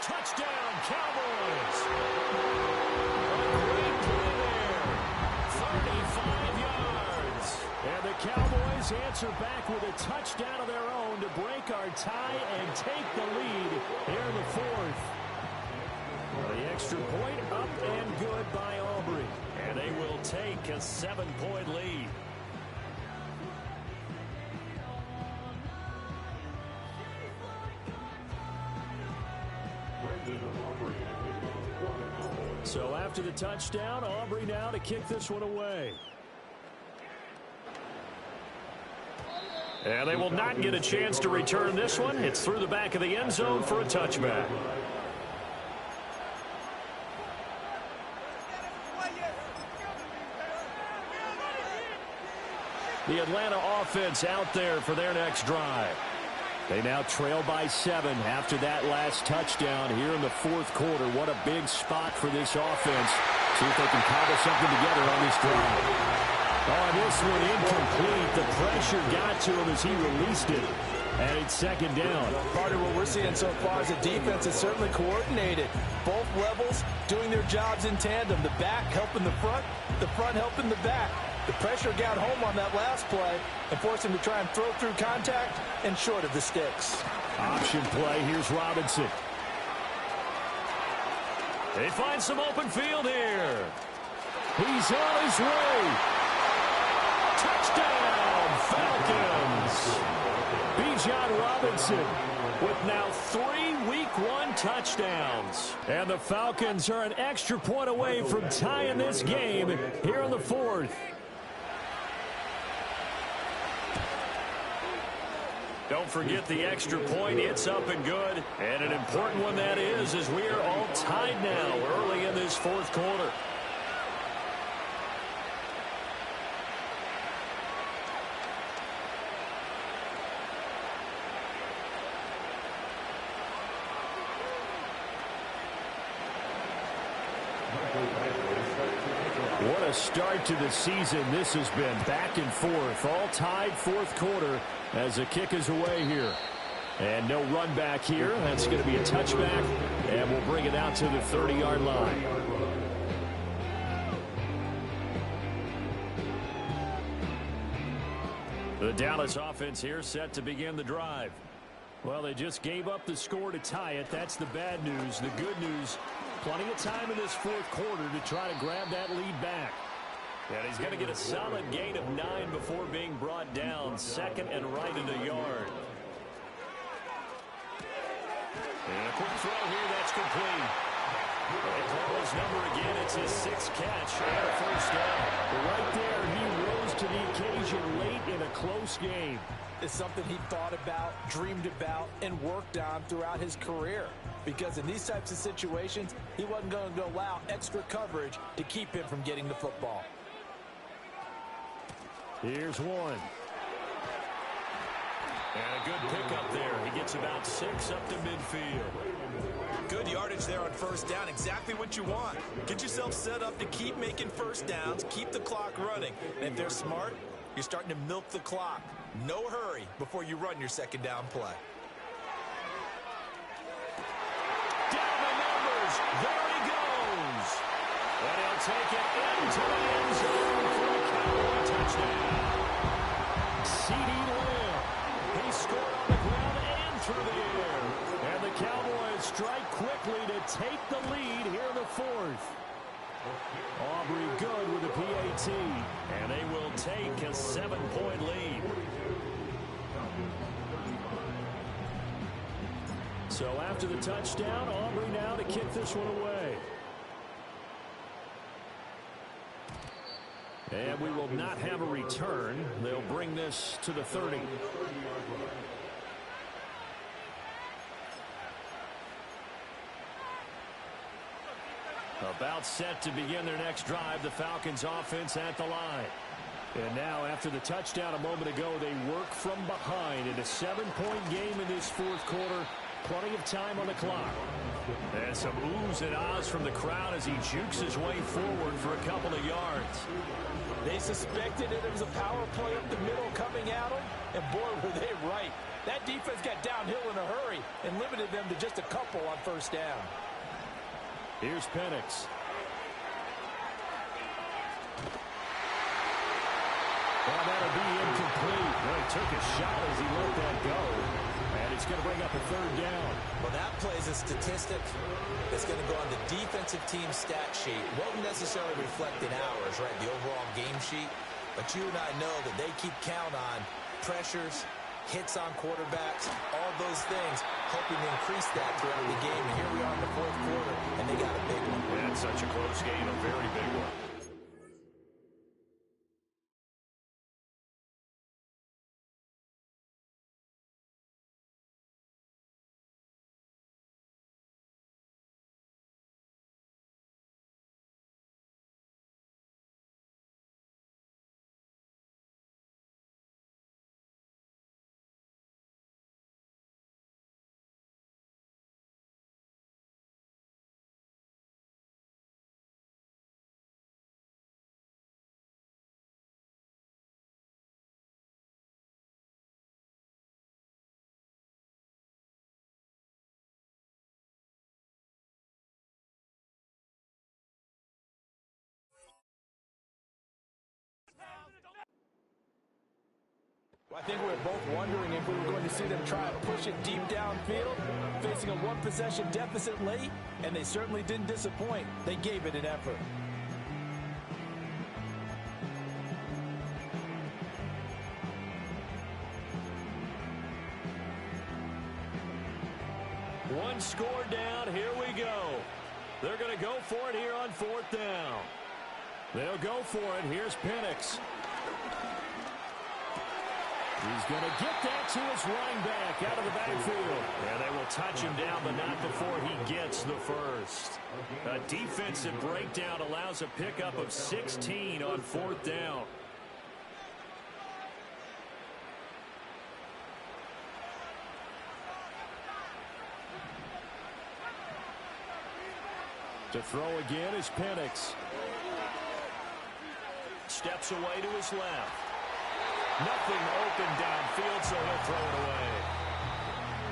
Speaker 4: Touchdown, Cowboys! A great play there. 35 yards. And the Cowboys answer back with a touchdown of their own to break our tie and take the lead here in the 4th. The extra point up and good by Aubrey. And they will take a 7-point lead. So after the touchdown, Aubrey now to kick this one away. And they will not get a chance to return this one. It's through the back of the end zone for a touchback. The Atlanta offense out there for their next drive. They now trail by 7 after that last touchdown here in the 4th quarter. What a big spot for this offense. See if they can cobble something together on this drive. Oh, this one incomplete. The pressure got to him as he released it. And it's 2nd down.
Speaker 2: Part of what we're seeing so far is the defense is certainly coordinated. Both levels doing their jobs in tandem. The back helping the front helping the back. The pressure got home on that last play and forced him to try and throw through contact and short of the sticks.
Speaker 4: Option play. Here's Robinson. They find some open field here. He's on his way. Touchdown, Falcons. Bijan Robinson with now 3 Week 1 touchdowns. And the Falcons are an extra point away from tying this game here in the 4th. Don't forget the extra point. It's up and good. And an important one that is, as we are all tied now early in this 4th quarter. What a start to the season this has been. Back and forth, all tied 4th quarter as the kick is away here. And no run back here. That's going to be a touchback, and we'll bring it out to the 30-yard line. The Dallas offense here set to begin the drive. Well, they just gave up the score to tie it. That's the bad news. The good news, plenty of time in this 4th quarter to try to grab that lead back. And he's going to get a solid gain of 9 before being brought down. Second and right at a yard. And a quick throw here, that's complete. They call his number again. It's his 6th catch and a first down.
Speaker 1: Right there, he rose to the occasion late in a close game.
Speaker 2: It's something he thought about, dreamed about, and worked on throughout his career. Because in these types of situations, he wasn't going to allow extra coverage to keep him from getting the football.
Speaker 1: Here's one.
Speaker 4: And a good pickup there. He gets about 6 up to midfield.
Speaker 3: Good yardage there on first down. Exactly what you want. Get yourself set up to keep making first downs, keep the clock running. And if they're smart, you're starting to milk the clock. No hurry before you run your second down play.
Speaker 4: Down the numbers. There he goes. And he'll take it into the end zone for a Cowboy touchdown. CeeDee Lamb. He scored on the ground and through the air. And the Cowboys strike quickly to take the lead here in the 4th. Aubrey good with the PAT. And they will take a 7-point lead. So after the touchdown, Aubrey now to kick this one away. And we will not have a return. They'll bring this to the 30. About set to begin their next drive, the Falcons offense at the line. And now after the touchdown a moment ago, they work from behind in a 7-point game in this 4th quarter. Plenty of time on the clock. And some oohs and ahs from the crowd as he jukes his way forward for a couple of yards.
Speaker 2: They suspected it was a power play up the middle coming at them, and boy, were they right. That defense got downhill in a hurry and limited them to just a couple on first down.
Speaker 1: Here's Penix. Well, that'll be incomplete. Well, he took a shot as he let that go. And it's going to bring up a 3rd down.
Speaker 3: Well, that plays a statistic that's going to go on the defensive team stat sheet. Won't necessarily reflect in ours, right, the overall game sheet. But you and I know that they keep count on pressures, hits on quarterbacks, all those things, hoping to increase that throughout the game. And here we are in the 4th quarter, and they got a big one.
Speaker 4: And such a close game, a very big one.
Speaker 2: I think we were both wondering if we were going to see them try and push it deep downfield, facing a 1-possession deficit late, and they certainly didn't disappoint. They gave it an effort.
Speaker 4: One score down. Here we go. They're going to go for it here on 4th down. They'll go for it. Here's Penix. He's going to get that to his running back out of the backfield. And they will touch him down, but not before he gets the first. A defensive breakdown allows a pickup of 16 on 4th down.
Speaker 1: To throw again is Penix.
Speaker 4: Steps away to his left. Nothing open downfield, so he'll throw it away.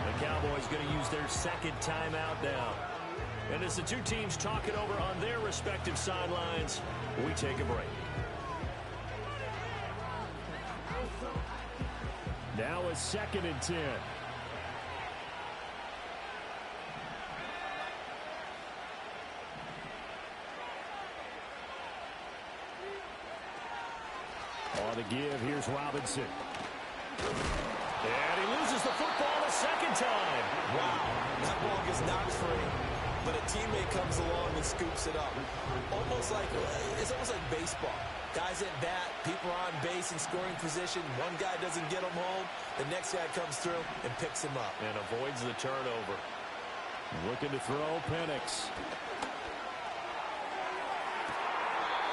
Speaker 4: The Cowboys going to use their 2nd timeout now. And as the two teams talk it over on their respective sidelines, we take a break.
Speaker 1: Now a 2nd and 10. Now the give. Here's Robinson. And he loses the football a second time.
Speaker 3: Wow, that ball gets knocked free, but a teammate comes along and scoops it up. It's almost like baseball. Guys at bat, people are on base in scoring position. One guy doesn't get him home. The next guy comes through and picks him up.
Speaker 4: And avoids the turnover.
Speaker 1: Looking to throw, Penix.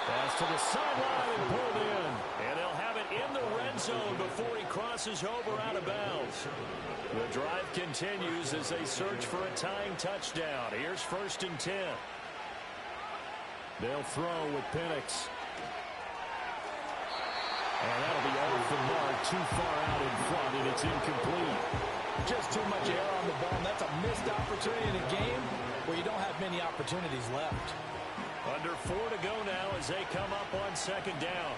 Speaker 1: Pass to the sideline and pulled in.
Speaker 4: And they'll have it in the red zone before he crosses over out of bounds. The drive continues as they search for a tying touchdown. Here's 1st and 10.
Speaker 1: They'll throw with Penix. And that'll be off the mark, too far out in front, and it's incomplete.
Speaker 2: Just too much air on the ball, and that's a missed opportunity in a game where you don't have many opportunities left.
Speaker 4: Under 4 to go now as they come up on 2nd down.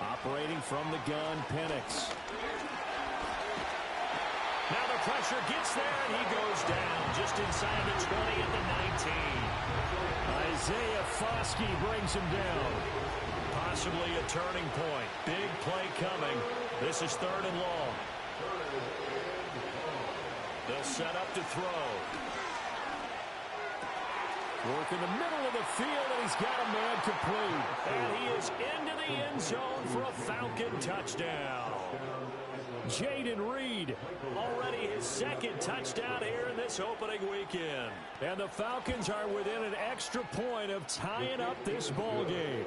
Speaker 1: Operating from the gun, Penix.
Speaker 4: Now the pressure gets there, and he goes down just inside the 20 at the 19.
Speaker 1: Isaiah Foskey brings him down.
Speaker 4: Possibly a turning point. Big play coming. This is 3rd and long. They'll set up to throw.
Speaker 1: Work in the middle of the field, and he's got a man complete.
Speaker 4: And he is into the end zone for a Falcon touchdown.
Speaker 1: Jayden Reed.
Speaker 4: Already his 2nd touchdown here in this opening weekend.
Speaker 1: And the Falcons are within an extra point of tying up this ball game.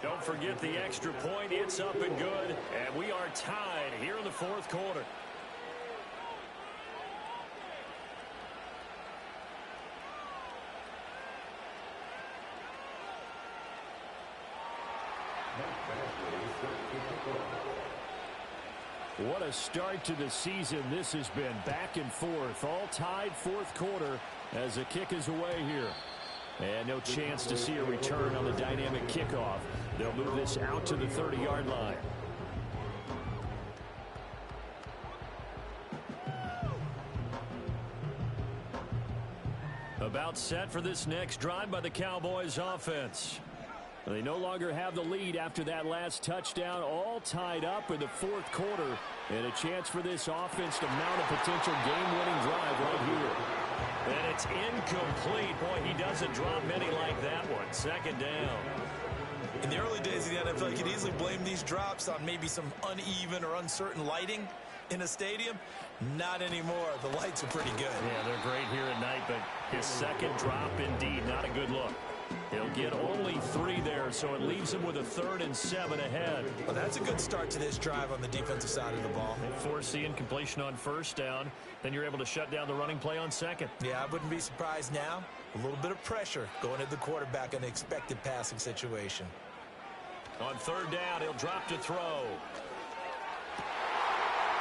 Speaker 4: Don't forget the extra point. It's up and good. And we are tied here in the 4th quarter.
Speaker 1: What a start to the season this has been. Back and forth, all tied 4th quarter as the kick is away here. And no chance to see a return on the dynamic kickoff. They'll move this out to the 30-yard line.
Speaker 4: About set for this next drive by the Cowboys offense.
Speaker 1: They no longer have the lead after that last touchdown, all tied up in the 4th quarter, and a chance for this offense to mount a potential game-winning drive right here.
Speaker 4: And it's incomplete. Boy, he doesn't drop many like that one. 2nd down.
Speaker 3: In the early days of the NFL, you could easily blame these drops on maybe some uneven or uncertain lighting in a stadium. Not anymore. The lights are pretty good.
Speaker 4: Yeah, they're great here at night, but his 2nd drop, indeed, not a good look. He'll get only 3 there, so it leaves him with a 3rd and 7 ahead.
Speaker 3: Well, that's a good start to this drive on the defensive side of the ball.
Speaker 4: Force the incompletion on 1st down, then you're able to shut down the running play on 2nd.
Speaker 3: Yeah, I wouldn't be surprised now. A little bit of pressure going at the quarterback in an expected passing situation.
Speaker 4: On 3rd down, he'll drop to throw.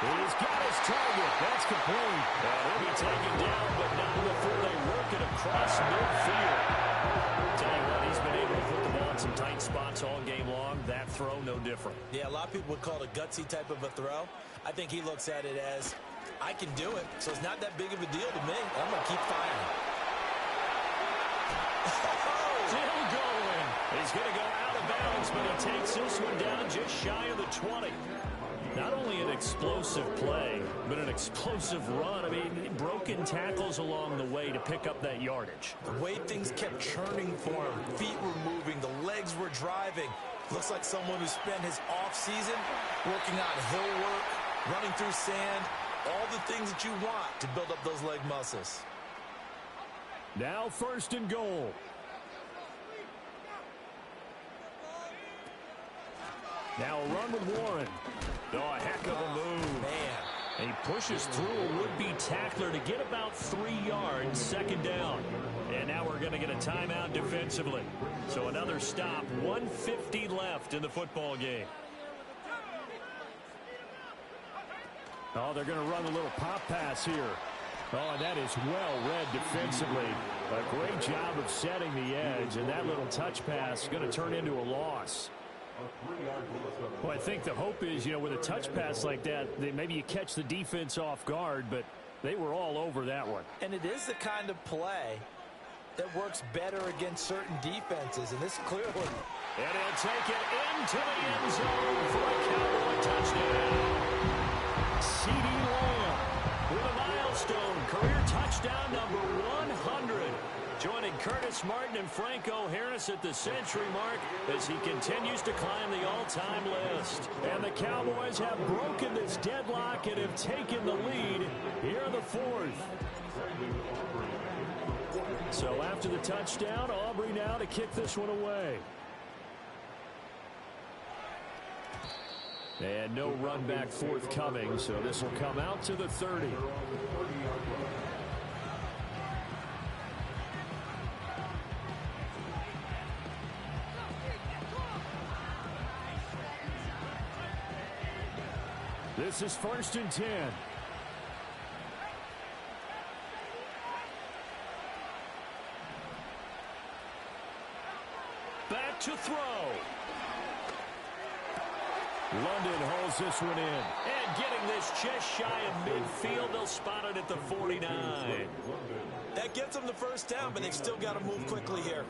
Speaker 1: He's got his target. That's complete.
Speaker 4: He'll be taken down, but not before they work it across midfield. Tell you what, he's been able to put the ball in some tight spots all game long. That throw, no different.
Speaker 3: Yeah, a lot of people would call it a gutsy type of a throw. I think he looks at it as, I can do it, so it's not that big of a deal to me. I'm going to keep firing.
Speaker 4: Still going. He's going to go out of bounds, but he takes this one down just shy of the 20. Not only an explosive play, but an explosive run. I mean, broken tackles along the way to pick up that yardage.
Speaker 3: The way things kept churning for him. Feet were moving. The legs were driving. Looks like someone who spent his offseason working on hill work, running through sand, all the things that you want to build up those leg muscles.
Speaker 1: Now 1st and goal. Now a run with Warren.
Speaker 4: Oh, a heck of a move.
Speaker 3: Man.
Speaker 4: And he pushes through a would-be tackler to get about 3 yards, 2nd down. And now we're going to get a timeout defensively. So another stop, 1:50 left in the football game.
Speaker 1: Oh, they're going to run a little pop pass here. Oh, and that is well read defensively. A great job of setting the edge, and that little touch pass is going to turn into a loss.
Speaker 4: Well, I think the hope is, with a touch pass like that, maybe you catch the defense off guard, but they were all over that one.
Speaker 3: And it is the kind of play that works better against certain defenses, and this clearly.
Speaker 4: And he'll take it into the end zone for a Cowboy touchdown. CeeDee Lamb with a milestone career touchdown number 100. Joining Curtis Martin and Franco Harris at the century mark as he continues to climb the all-time list. And the Cowboys have broken this deadlock and have taken the lead here in the fourth. So after the touchdown, Aubrey now to kick this one away. And no run back forthcoming, so this will come out to the 30. This is 1st and 10. Back to throw. London holds this one in. And getting this just shy of midfield, they'll spot it at the 49.
Speaker 3: That gets them the first down, but they've still got to move quickly here.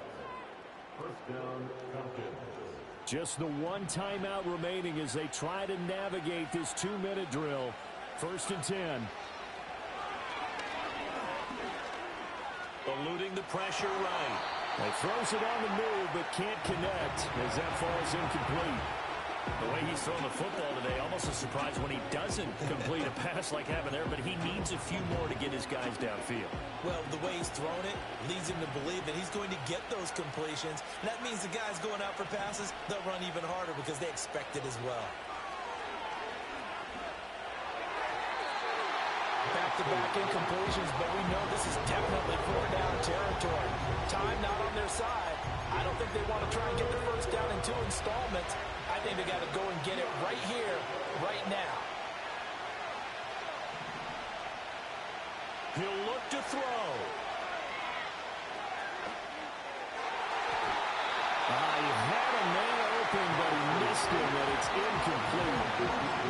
Speaker 4: Just the one timeout remaining as they try to navigate this 2-minute drill. 1st and 10. Eluding the pressure right. He throws it on the move but can't connect as that falls incomplete. The way he's throwing the football today, almost a surprise when he doesn't complete a pass like happened there, but he needs a few more to get his guys downfield.
Speaker 3: Well, the way he's thrown it leads him to believe that he's going to get those completions. And that means the guys going out for passes, they'll run even harder because they expect it as well. Back-to-back incompletions, but we know this is definitely 4-down territory. Time not on their side. I don't think they want to try and get the first down in 2 installments. I think they got to go and get it right here, right now.
Speaker 4: He'll look to throw. He had a man open, but he missed him, and it's incomplete.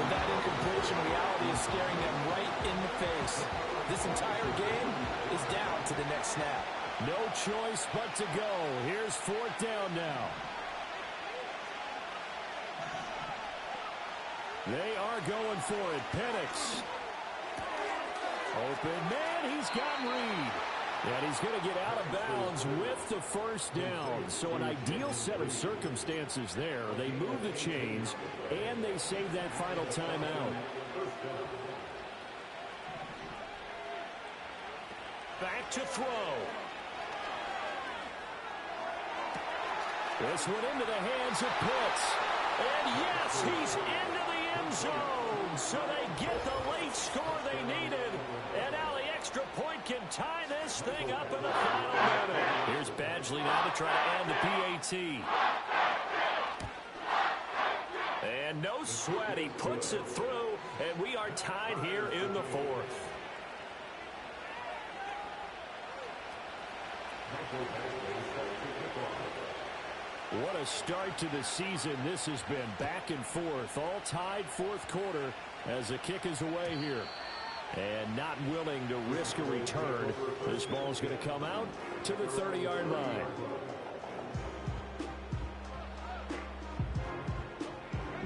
Speaker 3: With that incompletion, reality is staring them right in the face. This entire game is down to the next snap.
Speaker 4: No choice but to go. Here's 4th down now. They are going for it. Penix. Open man. He's got Reed. And he's going to get out of bounds with the first down. So an ideal set of circumstances there. They move the chains, and they save that final timeout. Back to throw. This one into the hands of Pitts. And yes, he's into the end zone. So they get the late score they needed. And now the extra point can tie this thing up in the final minute. Here's Badgley now to try to end the PAT. And no sweat. He puts it through. And we are tied here in the fourth. What a start to the season this has been. Back and forth, all tied fourth quarter as the kick is away here. And not willing to risk a return. This ball is going to come out to the 30-yard line.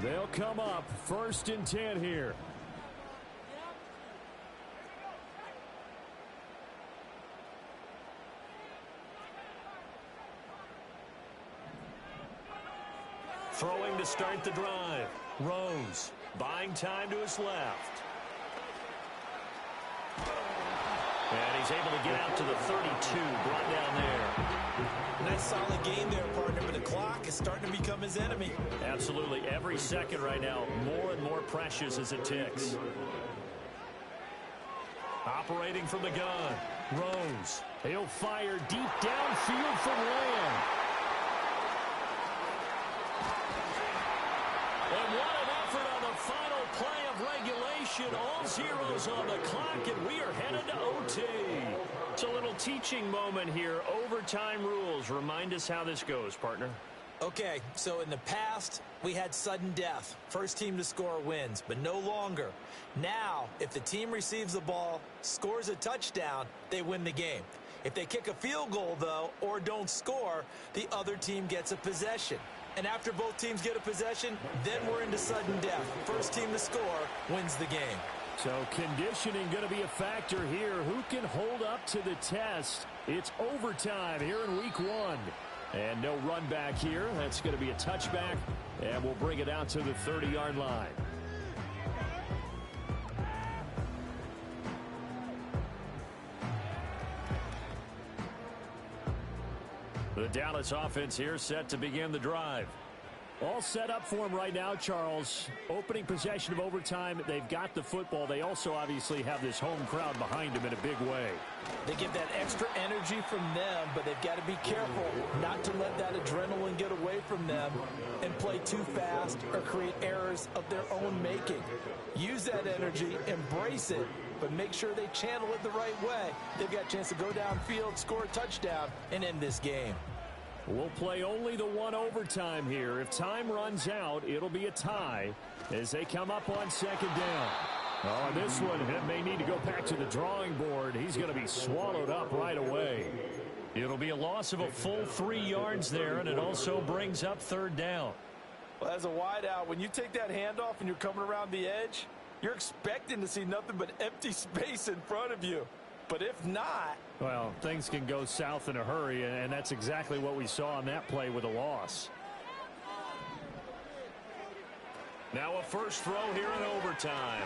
Speaker 4: They'll come up 1st and 10 here. Throwing to start the drive. Rose buying time to his left. And he's able to get out to the 32, brought down there.
Speaker 3: Nice solid game there, partner, but the clock is starting to become his enemy.
Speaker 4: Absolutely. Every second right now, more and more precious as it ticks. Operating from the gun. Rose. He'll fire deep downfield from Lamb. And what an effort on the final play of regulation. All zeros on the clock, and we are headed to OT. It's a little teaching moment here. Overtime rules. Remind us how this goes, partner.
Speaker 3: Okay, so in the past, we had sudden death. First team to score wins, but no longer. Now, if the team receives the ball, scores a touchdown, they win the game. If they kick a field goal, though, or don't score, the other team gets a possession. And after both teams get a possession, then we're into sudden death. First team to score wins the game.
Speaker 4: So conditioning going to be a factor here. Who can hold up to the test? It's overtime here in week 1. And no run back here. That's going to be a touchback. And we'll bring it out to the 30-yard line. The Dallas offense here set to begin the drive. All set up for him right now, Charles. Opening possession of overtime. They've got the football. They also obviously have this home crowd behind them in a big way.
Speaker 2: They get that extra energy from them, but they've got to be careful not to let that adrenaline get away from them and play too fast or create errors of their own making. Use that energy, embrace it, but make sure they channel it the right way. They've got a chance to go downfield, score a touchdown, and end this game.
Speaker 4: We'll play only the one overtime here. If time runs out, it'll be a tie as they come up on second down. On this one, it may need to go back to the drawing board. He's going to be swallowed up right away. It'll be a loss of a full 3 yards there, and it also brings up third down.
Speaker 2: Well, as a wideout, when you take that handoff and you're coming around the edge, you're expecting to see nothing but empty space in front of you. But if not...
Speaker 4: Well, things can go south in a hurry, and that's exactly what we saw on that play with a loss. Now a first throw here in overtime.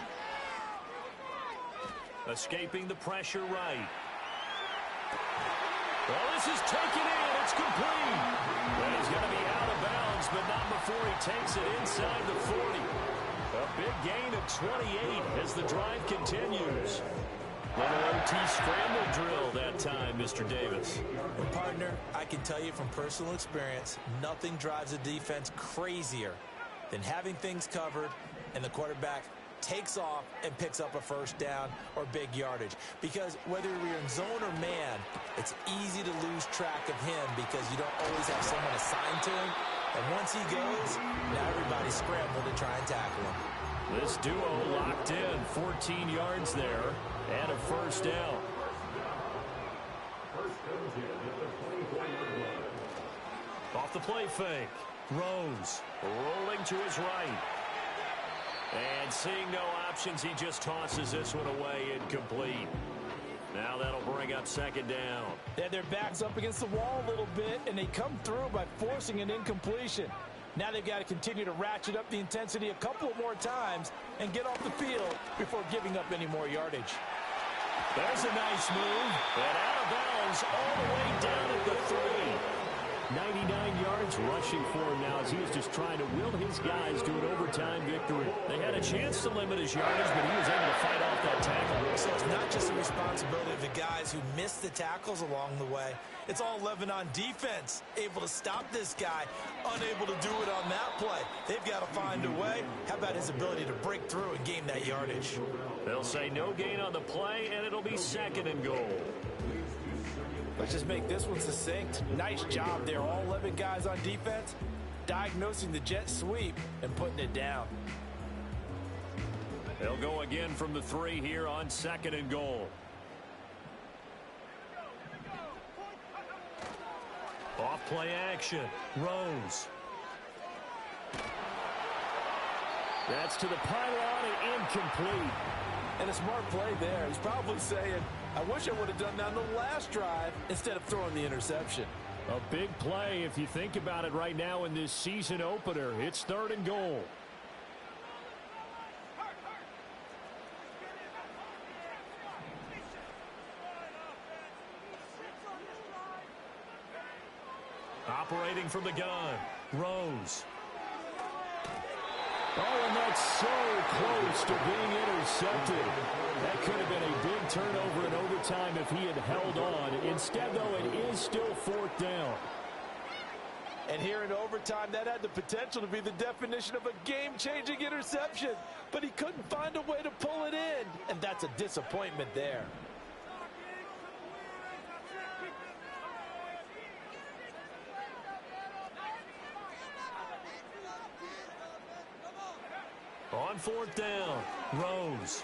Speaker 4: Escaping the pressure right. Well, this is taken in. It's complete. And he's going to be out of bounds, but not before he takes it inside the 40. A big gain of 28 as the drive continues. Little OT scramble drill that time, Mr. Davis.
Speaker 3: And partner, I can tell you from personal experience, nothing drives a defense crazier than having things covered and the quarterback takes off and picks up a first down or big yardage. Because whether you're in zone or man, it's easy to lose track of him because you don't always have someone assigned to him. And once he goes, now everybody's scrambling to try and tackle him.
Speaker 4: This duo locked in, 14 yards there, and a first down. Off the play fake. Rose rolling to his right. And seeing no options, he just tosses this one away incomplete. Now that'll bring up second down.
Speaker 2: They had their backs up against the wall a little bit, and they come through by forcing an incompletion. Now they've got to continue to ratchet up the intensity a couple of more times and get off the field before giving up any more yardage.
Speaker 4: There's a nice move. And out of bounds all the way down at the 3. 99 yards rushing for him now as he was just trying to will his guys to an overtime victory. They had a chance to limit his yardage, but he was able to fight off that tackle.
Speaker 3: So it's not just the responsibility of the guys who missed the tackles along the way. It's all Lebanon defense, able to stop this guy, unable to do it on that play. They've got to find a way. How about his ability to break through and gain that yardage?
Speaker 4: They'll say no gain on the play, and it'll be second and goal.
Speaker 2: Let's just make this one succinct. Nice job there. All 11 guys on defense diagnosing the jet sweep and putting it down.
Speaker 4: They'll go again from the 3 here on second and goal. Off play action. Rose. That's to the pylon and incomplete.
Speaker 2: And a smart play there. He's probably saying, I wish I would have done that on the last drive instead of throwing the interception.
Speaker 4: A big play if you think about it right now in this season opener. It's third and goal. Operating from the gun. Rose. Oh, and that's so close to being intercepted. That could have been a big turnover in overtime if he had held on. Instead, though, it is still fourth down.
Speaker 2: And here in overtime, that had the potential to be the definition of a game-changing interception. But he couldn't find a way to pull it in. And that's a disappointment there.
Speaker 4: On fourth down, Rose.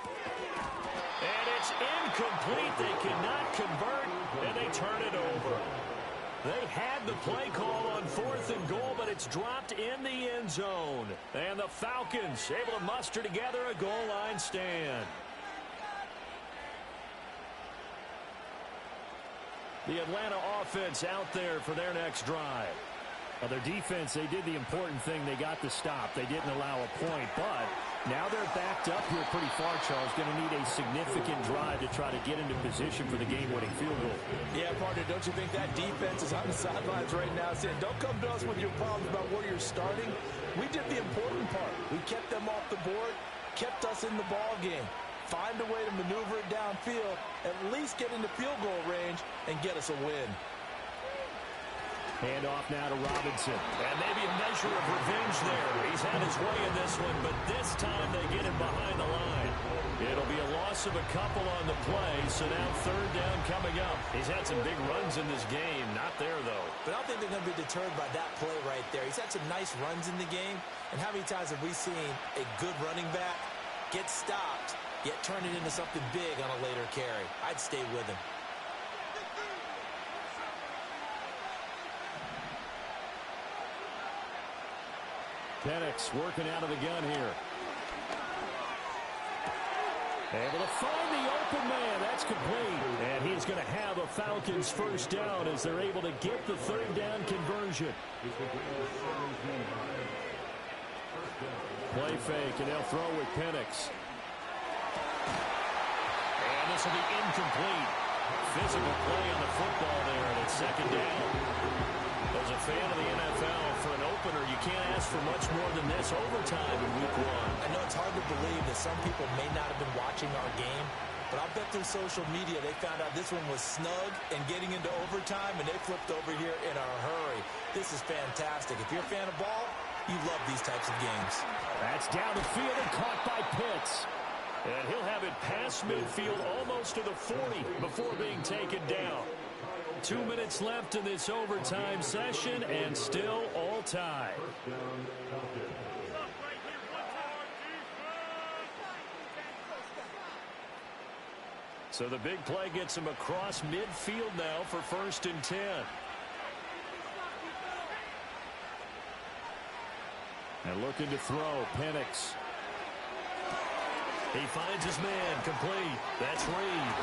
Speaker 4: And it's incomplete. They cannot convert, and they turn it over. They had the play call on 4th and goal, but it's dropped in the end zone. And the Falcons able to muster together a goal line stand. The Atlanta offense out there for their next drive. Well, their defense, they did the important thing. They got the stop. They didn't allow a point, but now they're backed up here pretty far, Charles. Going to need a significant drive to try to get into position for the game-winning field goal.
Speaker 2: Yeah, partner, don't you think that defense is on the sidelines right now saying, don't come to us with your problems about where you're starting? We did the important part. We kept them off the board, kept us in the ball game. Find a way to maneuver it downfield, at least get into field goal range, and get us a win.
Speaker 4: Hand off now to Robinson. And maybe a measure of revenge there. He's had his way in this one, but this time they get him behind the line. It'll be a loss of a couple on the play, so now third down coming up. He's had some big runs in this game. Not there, though.
Speaker 3: But I don't think they're going to be deterred by that play right there. He's had some nice runs in the game, and how many times have we seen a good running back get stopped, yet turn it into something big on a later carry? I'd stay with him.
Speaker 4: Penix working out of the gun here. Able to find the open man. That's complete. And he's going to have a Falcons first down as they're able to get the third down conversion. Play fake, and they'll throw with Penix. And this will be incomplete. Physical play on the football there, and it's second down. As a fan of the NFL, for an opener, you can't ask for much more than this overtime in week one.
Speaker 3: I know it's hard to believe that some people may not have been watching our game, but I'll bet through social media they found out this one was snug and getting into overtime, and they flipped over here in a hurry. This is fantastic. If you're a fan of ball, you love these types of games.
Speaker 4: That's down the field and caught by Pitts. And he'll have it past midfield almost to the 40 before being taken down. 2 minutes left in this overtime session, and still all tied. So the big play gets him across midfield now for 1st and 10. And looking to throw, Penix. He finds his man, complete. That's Reed.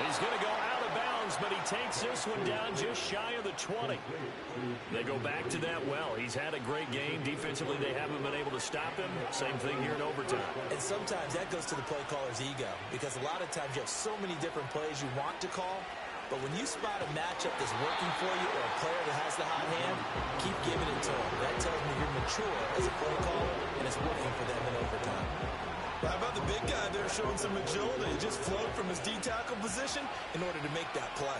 Speaker 4: He's going to go out of bounds, but he takes this one down just shy of the 20. They go back to that well. He's had a great game. Defensively, they haven't been able to stop him. Same thing here in overtime.
Speaker 3: And sometimes that goes to the play caller's ego, because a lot of times you have so many different plays you want to call, but when you spot a matchup that's working for you or a player that has the hot hand, keep giving it to him. That tells me you're mature as a play caller, and it's working for them in overtime.
Speaker 2: How about the big guy there showing some agility? He just floated from his D-tackle position in order to make that play.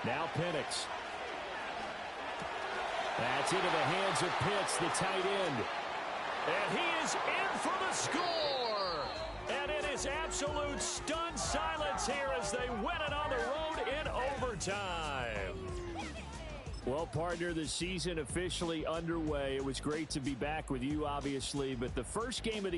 Speaker 4: Now Penix. That's into the hands of Pitts, the tight end. And he is in for the score. And it is absolute stunned silence here as they win it on the road in overtime. Well, partner, the season officially underway. It was great to be back with you, obviously, but the first game of the year